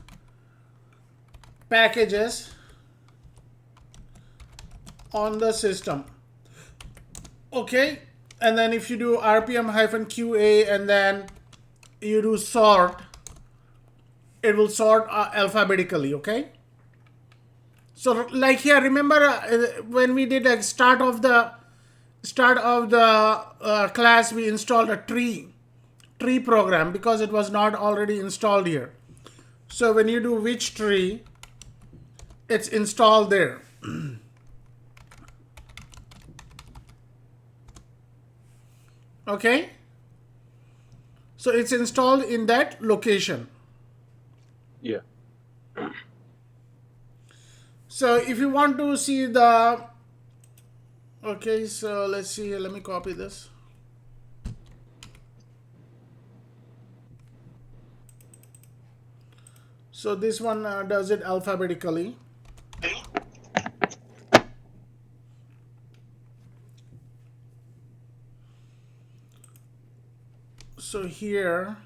packages on the system. Okay, and then if you do RPM-QA and then you do sort, it will sort alphabetically. Okay, so like here, remember when we did a start of the class, we installed a tree program because it was not already installed here. So when you do which tree, it's installed there. Okay, so it's installed in that location. Yeah. So if you want to see the, okay, so let's see here. Let me copy this. So this one does it alphabetically. So here,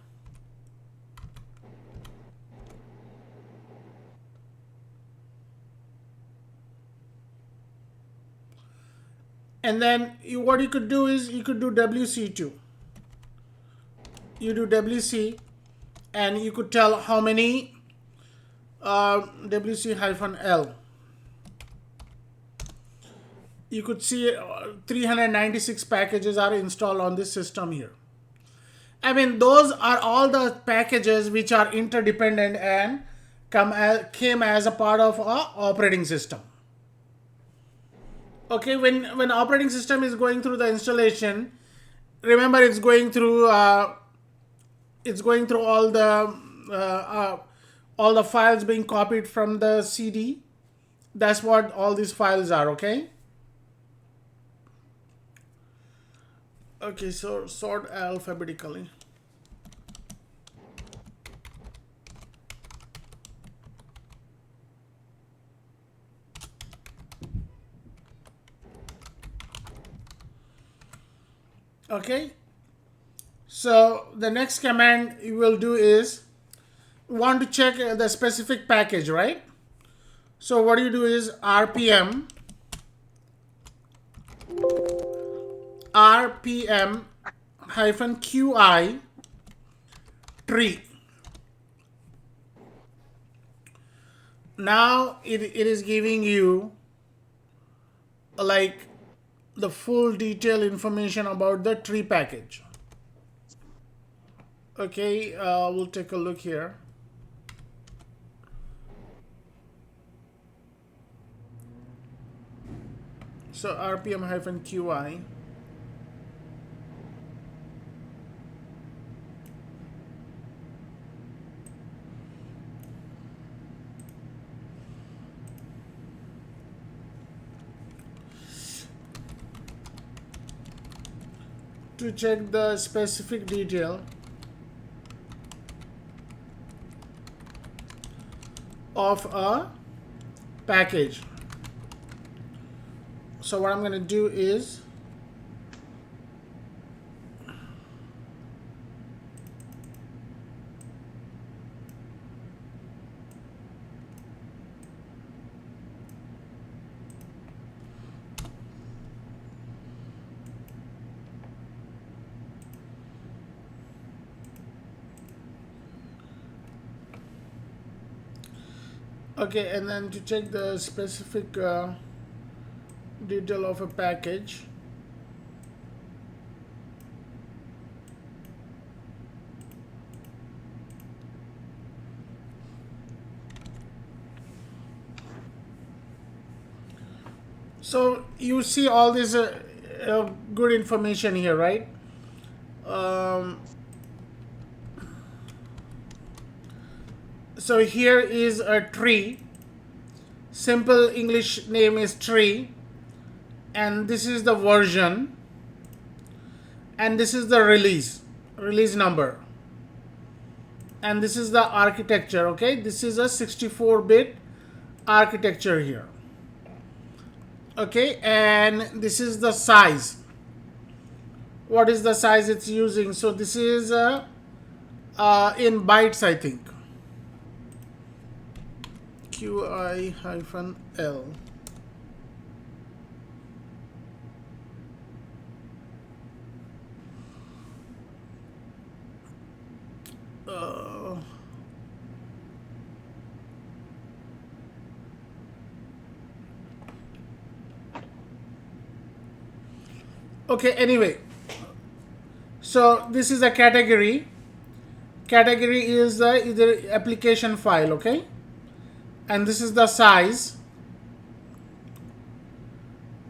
and then what you could do is you could do WC2. You do WC, and you could tell how many WC-L. You could see 396 packages are installed on this system here. I mean, those are all the packages which are interdependent and came as a part of our operating system. Okay, when operating system is going through the installation, remember it's going through all the files being copied from the CD. That's what all these files are. Okay. Okay, so sort alphabetically. Okay, so the next command you will do is you want to check the specific package, right? So what you do is RPM hyphen QI tree. Now it is giving you like the full detailed information about the tree package. Okay, we'll take a look here. So RPM-QI. To check the specific detail of a package. So what I'm going to do is okay, and then to check the specific detail of a package, so you see all this good information here, right? So here is a tree. Simple English name is tree, and this is the version, and this is the release number, and this is the architecture. Okay, this is a 64-bit architecture here. Okay, and this is the size. What is the size it's using? So this is in bytes, I think. QI-L. Okay, anyway, so this is a category. Category is the either application file, okay, and this is the size,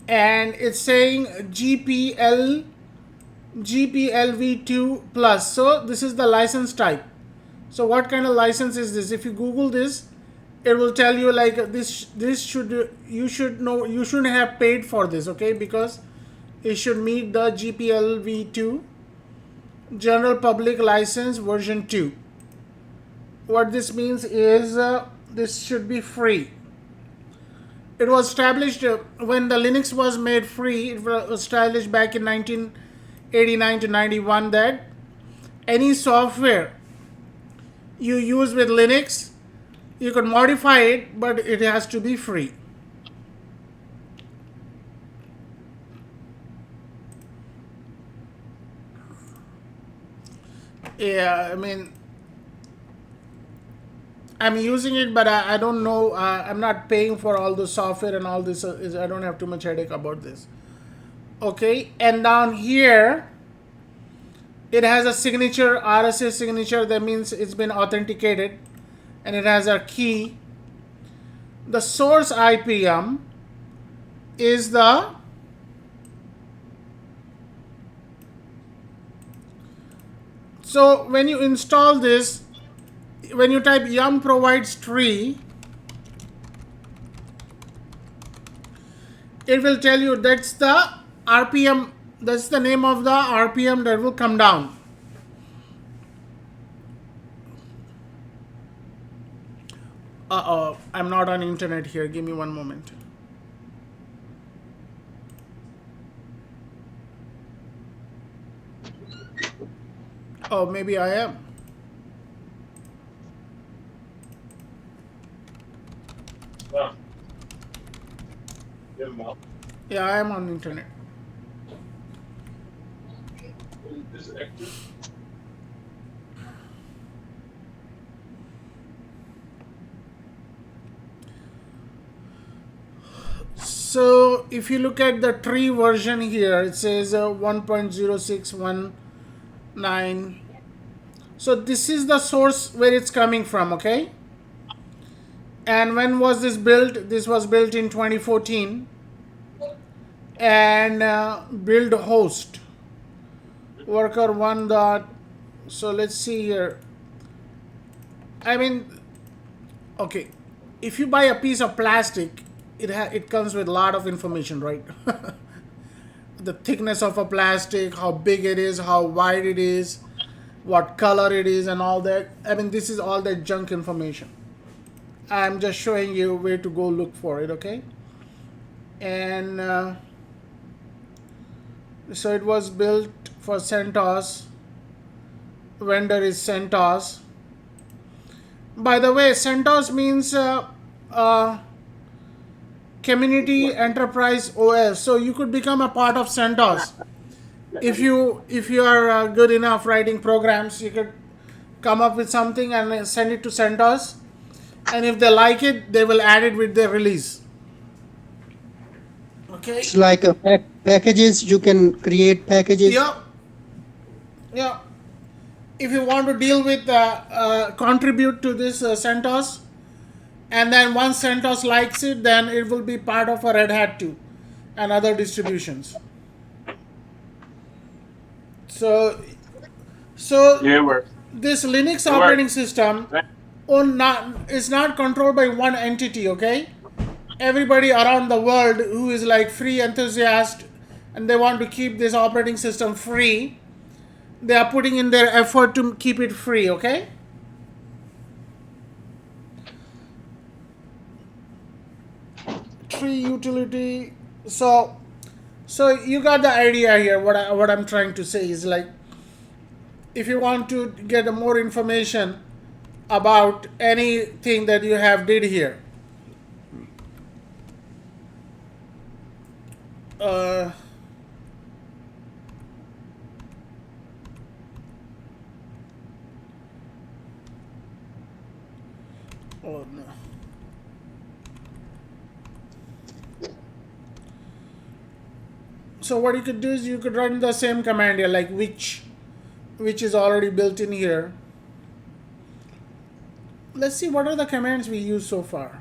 and it's saying GPLv2 plus. So this is the license type. So what kind of license is this? If you Google this, it will tell you like this should, you should know, you shouldn't have paid for this, okay, because it should meet the GPLv2 general public license version 2. What this means is this should be free. It was established when the Linux was made free. It was established back in 1989 to 91 that any software you use with Linux, you can modify it, but it has to be free. Yeah, I mean, I'm using it, but I don't know. I'm not paying for all the software and all this. I don't have too much headache about this. Okay, and down here, it has a signature, RSA signature. That means it's been authenticated, and it has a key. The source IPM is the so when you install this, when you type yum provides tree, it will tell you that's the RPM, that's the name of the RPM that will come down. I'm not on internet here. Give me one moment. Oh, maybe I am. Wow. Yeah, I am on the internet. Is it active? So if you look at the tree version here, it says 1.0619. So this is the source where it's coming from, okay? And when was this built? This was built in 2014. And build host worker one dot. So let's see here. I mean, okay, if you buy a piece of plastic, it comes with a lot of information, right? The thickness of a plastic, how big it is, how wide it is, what color it is, and all that. I mean, this is all that junk information. I'm just showing you where to go look for it, okay? And so it was built for CentOS. Vendor is CentOS. By the way, CentOS means Community Enterprise OS. So you could become a part of CentOS. If you are good enough writing programs, you could come up with something and send it to CentOS. And if they like it, they will add it with their release. Okay. It's like a packages. You can create packages. Yeah. Yeah. If you want to deal with contribute to this CentOS, and then once CentOS likes it, then it will be part of a Red Hat too, and other distributions. So, Yeah, it so works. this Linux It operating works. system is not controlled by one entity. Okay, everybody around the world who is like free enthusiast and they want to keep this operating system free, they are putting in their effort to keep it free. Okay. Tree utility. So you got the idea here. What I'm trying to say is, like, if you want to get more information about anything that you have did here, uh, oh no. So what you could do is you could run the same command here, like which is already built in here. Let's see what are the commands we use so far.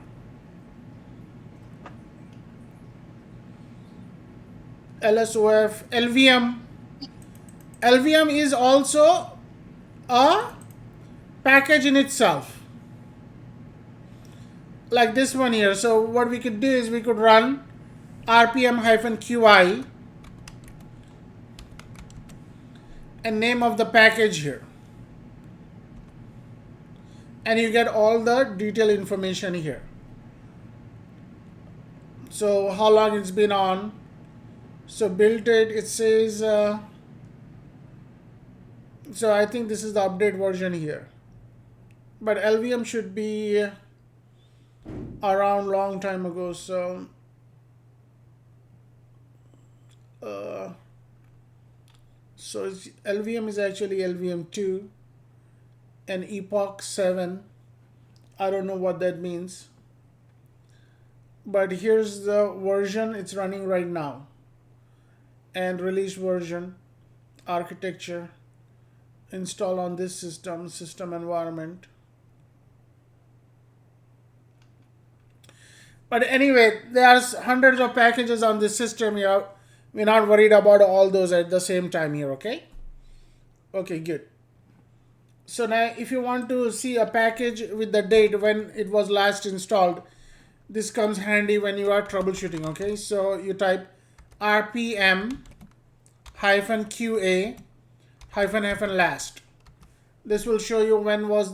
LSOF, LVM. LVM is also a package in itself, like this one here. So what we could do is we could run rpm-qi and name of the package here, and you get all the detailed information here. So how long it's been on. So built it says so I think this is the update version here, but LVM should be around long time ago. So LVM is actually LVM2 and Epoch 7. I don't know what that means, but here's the version it's running right now, and release version, architecture, install on this system environment. But anyway, there's hundreds of packages on this system here. We're not worried about all those at the same time here, okay? Okay, good. So now if you want to see a package with the date when it was last installed, this comes handy when you are troubleshooting, okay? So you type rpm-qa -last. This will show you when was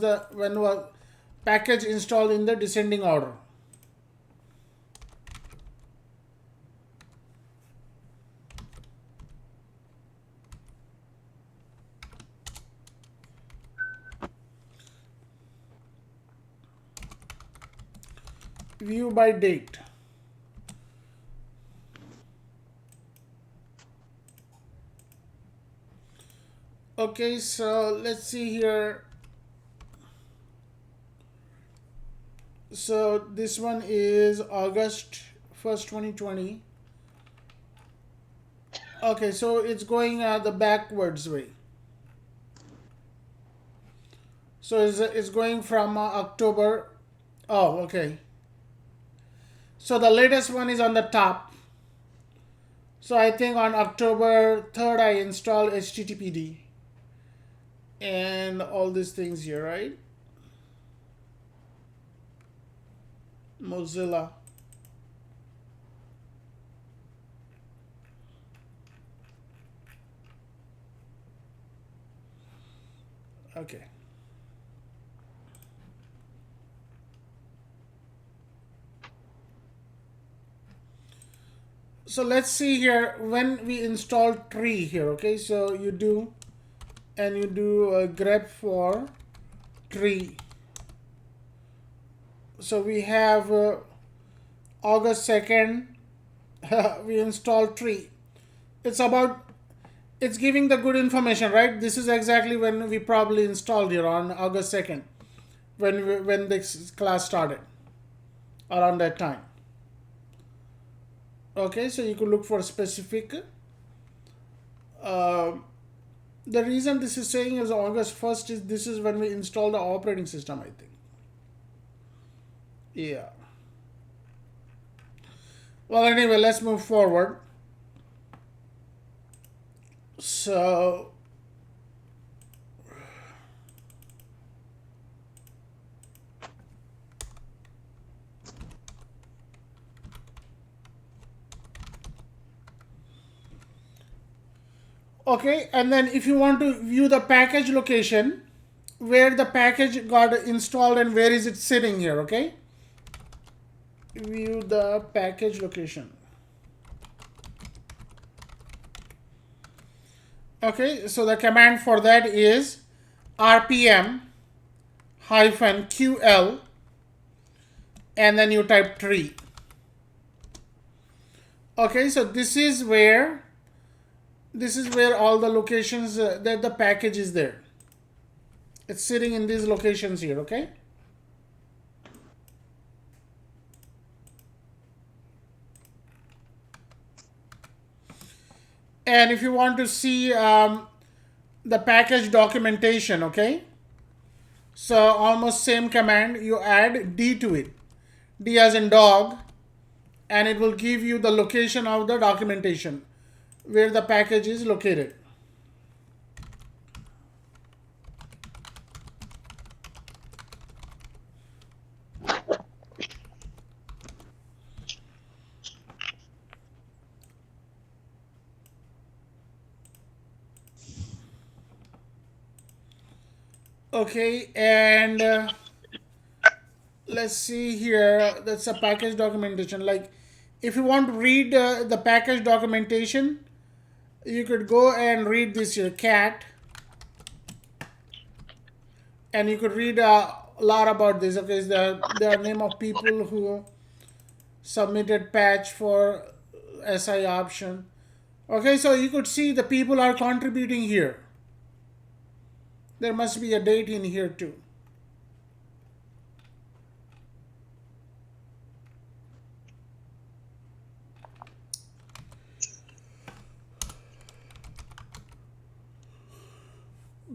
package installed in the descending order. View by date. Okay, so let's see here. So this one is August 1st 2020. Okay, so it's going the backwards way. So it's going from October. Oh, okay. So the latest one is on the top. So I think on October 3rd I installed HTTPD and all these things here, right? Mozilla. Okay. So let's see here when we install tree here. Okay, so you do a grep for tree. So we have August 2nd we install tree. It's giving the good information, right? This is exactly when we probably installed here on August 2nd when this class started, around that time. Okay, so you could look for specific. The reason this is saying is August 1st is this is when we install the operating system, I think. Yeah. Well, anyway, let's move forward. So okay, and then if you want to view the package location, where the package got installed and where is it sitting here, okay? View the package location. Okay, so the command for that is rpm -ql and then you type tree. Okay, so this is where all the locations that the package is there. It's sitting in these locations here, okay? And if you want to see the package documentation, okay? So almost same command, you add D to it. D as in dog, and it will give you the location of the documentation, where the package is located. Okay, and let's see here. That's a package documentation. Like, if you want to read the package documentation, you could go and read this here, cat, and you could read a lot about this. Okay, there are name of people who submitted patch for SI option. Okay, so you could see the people are contributing here. There must be a date in here too.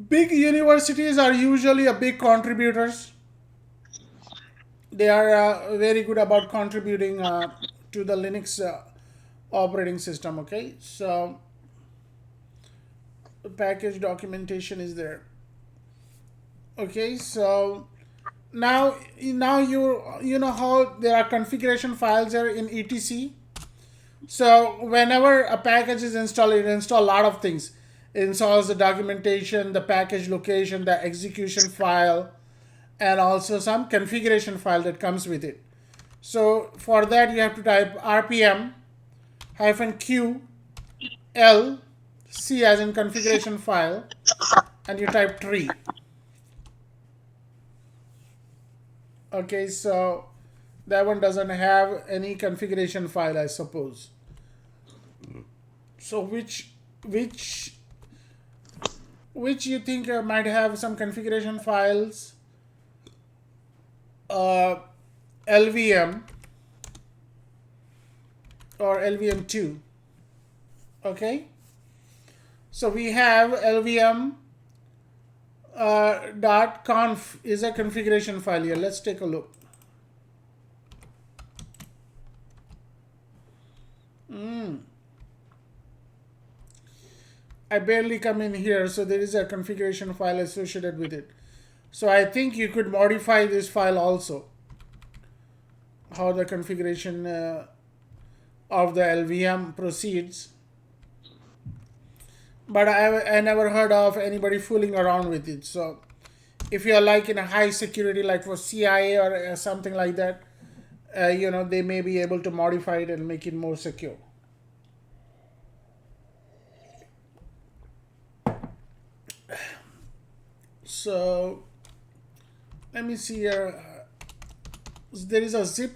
Big universities are usually a big contributors. They are very good about contributing to the Linux operating system. Okay, so the package documentation is there. Okay, so now you know how there are configuration files there in etc. So whenever a package is installed, it installs a lot of things. It installs the documentation, the package location, the execution file, and also some configuration file that comes with it. So for that you have to type rpm -q l c as in configuration file, and you type tree. Okay, so that one doesn't have any configuration file, I suppose. So which you think might have some configuration files? LVM or LVM2. Okay, so we have LVM .conf is a configuration file here. Let's take a look. I barely come in here, so there is a configuration file associated with it. So I think you could modify this file also. How the configuration of the LVM proceeds. But I never heard of anybody fooling around with it. So if you're like in a high security, like for CIA or something like that, they may be able to modify it and make it more secure. So let me see here. There is a zip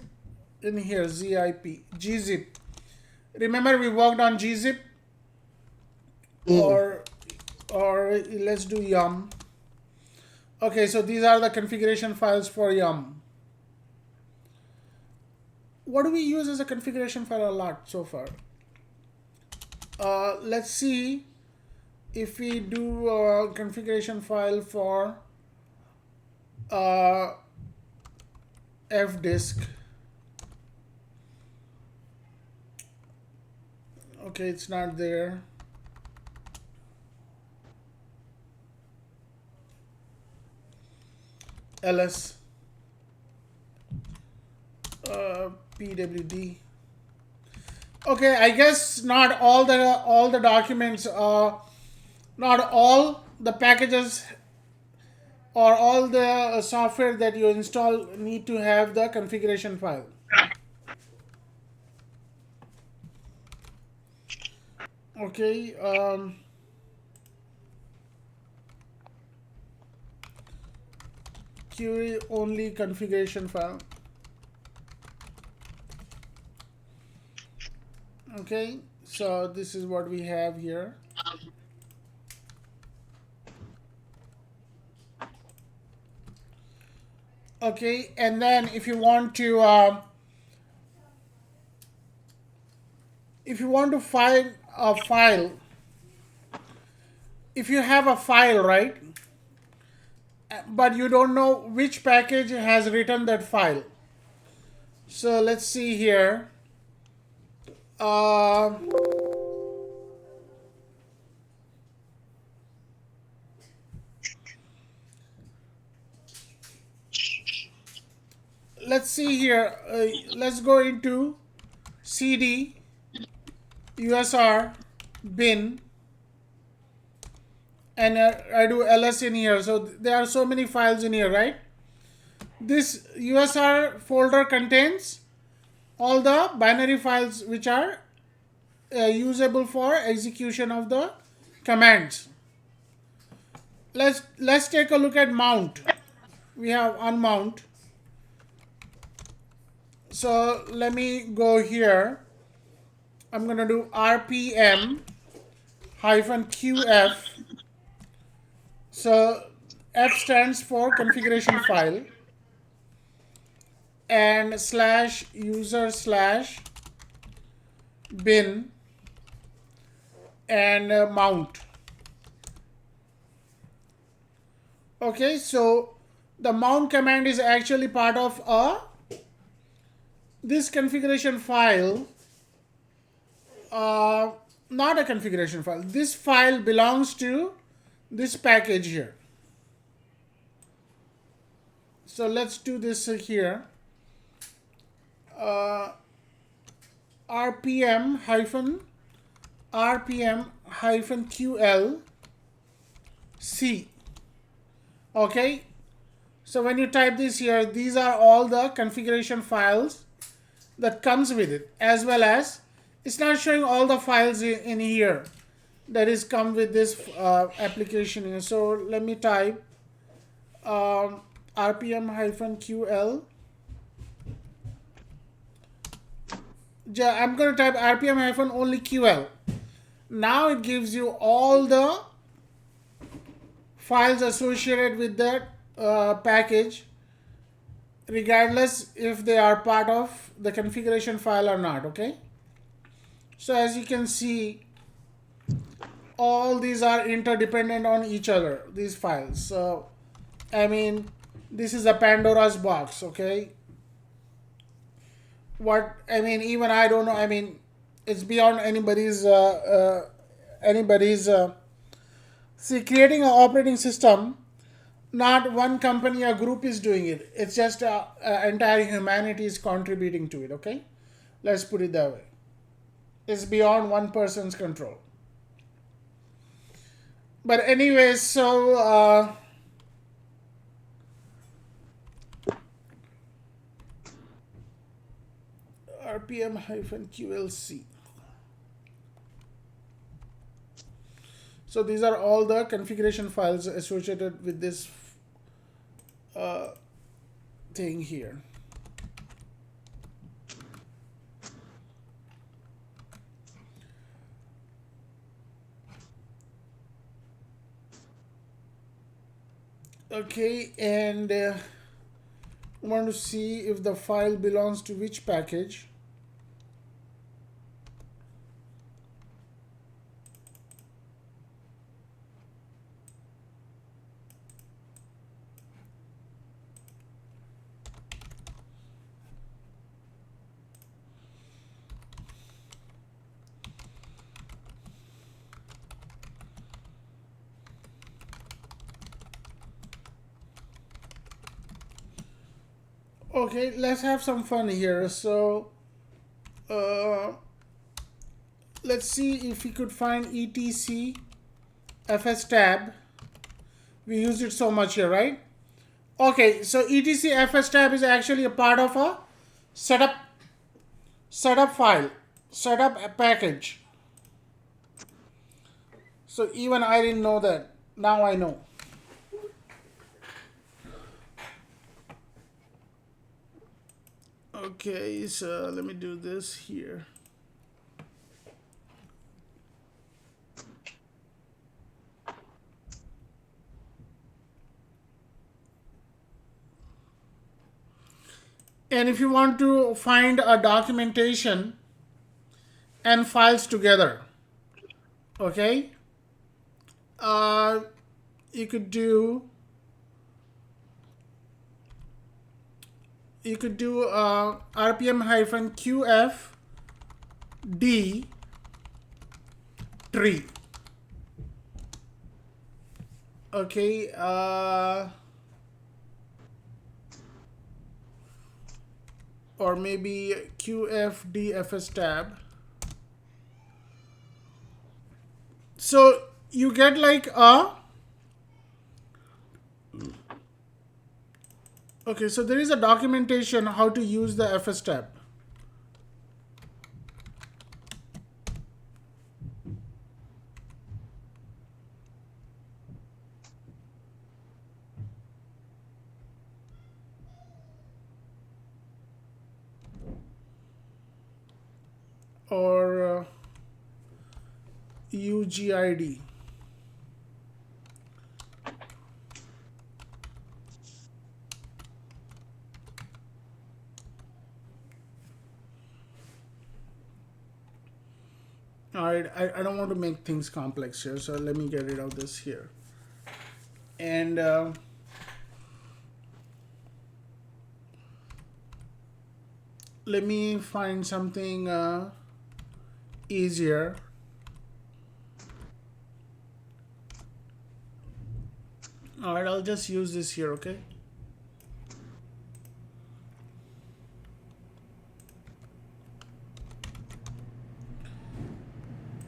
in here, zip, gzip. Remember we worked on gzip, or let's do yum. Okay, so these are the configuration files for yum. What do we use as a configuration file a lot so far? Let's see if we do a configuration file for fdisk. Okay, it's not there. ls pwd. Okay, I guess not all the documents, not all the packages or all the software that you install need to have the configuration file. Okay, query only configuration file. Okay, so this is what we have here. Okay, and then if you want to find a file, if you have a file, right, but you don't know which package has written that file. So let's see here. Let's see here. Let's go into cd usr bin, and I do ls in here. So there are so many files in here, right? This usr folder contains all the binary files which are usable for execution of the commands. Let's take a look at mount. We have unmount. So let me go here. I'm going to do rpm -qf. So F stands for configuration file, and /user/bin and mount. Okay, so the mount command is actually part of this configuration file. Not a configuration file. This file belongs to this package here. So let's do this here. rpm-ql c. Okay, so when you type this here, these are all the configuration files that comes with it, as well as it's not showing all the files in here that is come with this application here. So let me type rpm-ql. I'm going to type rpm-only ql. Now it gives you all the files associated with that package, regardless if they are part of the configuration file or not. Okay, So as you can see, all these are interdependent on each other, these files. So I mean, this is a Pandora's box, okay? What I mean, even I don't know. I mean, it's beyond anybody's. See, creating an operating system, not one company or group is doing it. It's just entire humanity is contributing to it. Okay, let's put it that way. It's beyond one person's control. But anyways, so RPM-QLC. So these are all the configuration files associated with this thing here. Okay, and we want to see if the file belongs to which package. Okay, let's have some fun here. So let's see if we could find etc fs tab. We use it so much here, right? Okay, so etc fs tab is actually a part of a setup file, setup package. So even I didn't know that. Now I know. Okay, so let me do this here. And if you want to find a documentation and files together, okay, you could do RPM-QFD tree. Okay, or maybe QFDFS tab. So you get like a, okay, so there is a documentation how to use the FS tab. Or UGID. All right, I don't want to make things complex here, so let me get rid of this here. And let me find something easier. All right, I'll just use this here, okay?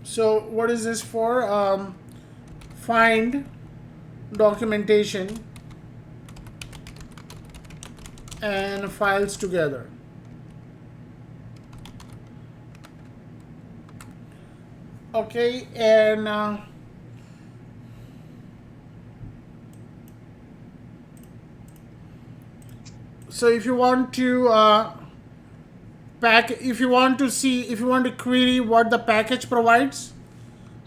So what is this for? Find documentation and files together. Okay, and so if you want to if you want to query what the package provides,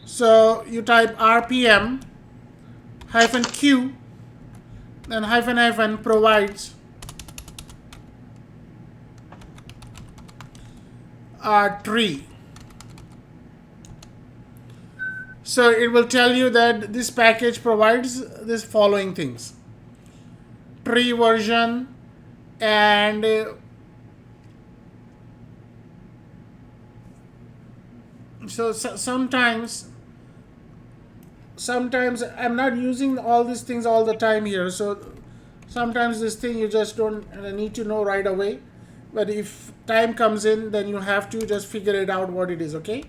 so you type RPM -Q then -- provides a tree. So it will tell you that this package provides this following things: tree version, and sometimes I'm not using all these things all the time here. So sometimes this thing you just don't need to know right away. But if time comes in, then you have to just figure it out what it is, okay?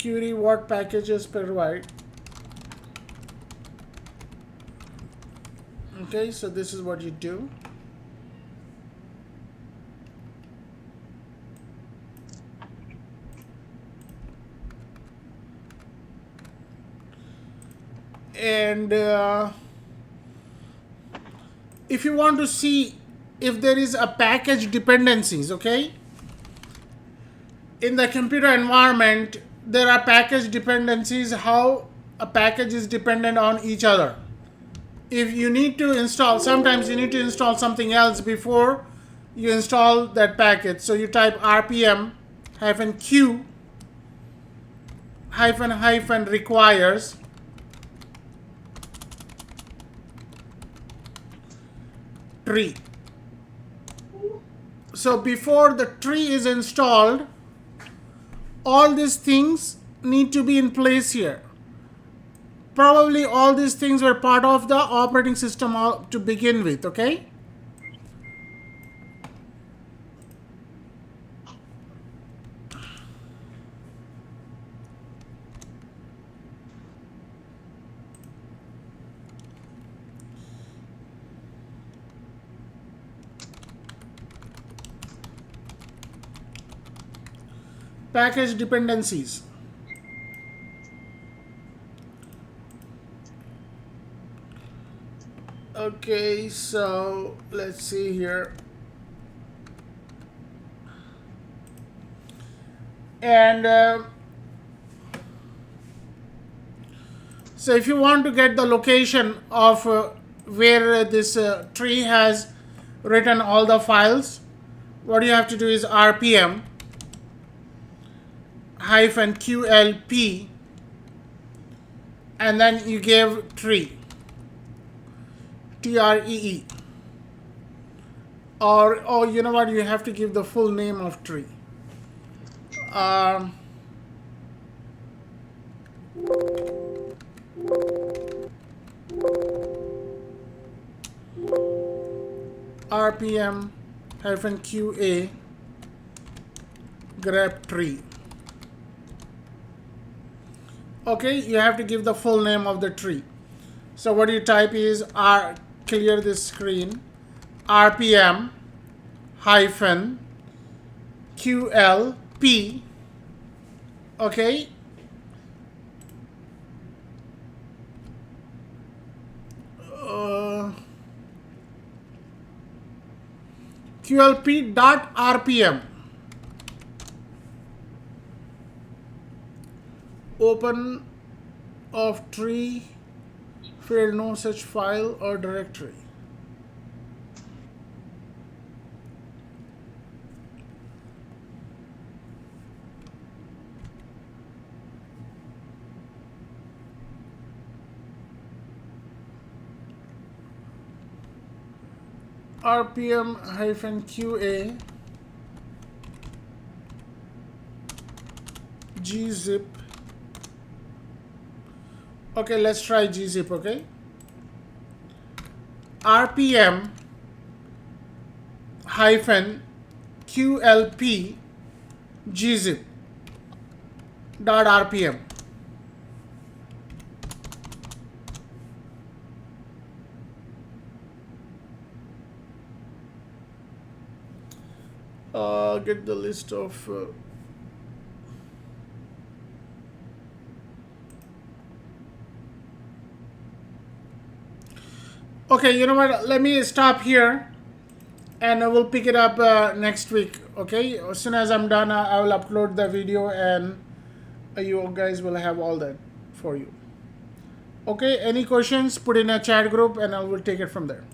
Query what packages provide. Okay, so this is what you do. And if you want to see if there is a package dependencies, okay, in the computer environment there are package dependencies, how a package is dependent on each other. If you need to install, sometimes you need to install something else before you install that package. So you type rpm -q -- requires tree. So before the tree is installed, all these things need to be in place here. Probably all these things were part of the operating system to begin with, okay? Package dependencies. Okay, so let's see here. And so if you want to get the location of where this tree has written all the files, what you have to do is rpm -qlp, and then you give tree, tree, or oh, you know what, you have to give the full name of tree. rpm -qa grep tree. Okay, you have to give the full name of the tree. So what you type is clear this screen, rpm -qlp. Okay, qlp.rpm. Open of tree field, no such file or directory. rpm -qa gzip. Okay, let's try gzip. Okay, rpm -qlp gzip .rpm. Get the list of okay, you know what, let me stop here and I will pick it up next week. Okay, as soon as I'm done, I will upload the video and you guys will have all that for you. Okay, any questions, put in a chat group and I will take it from there.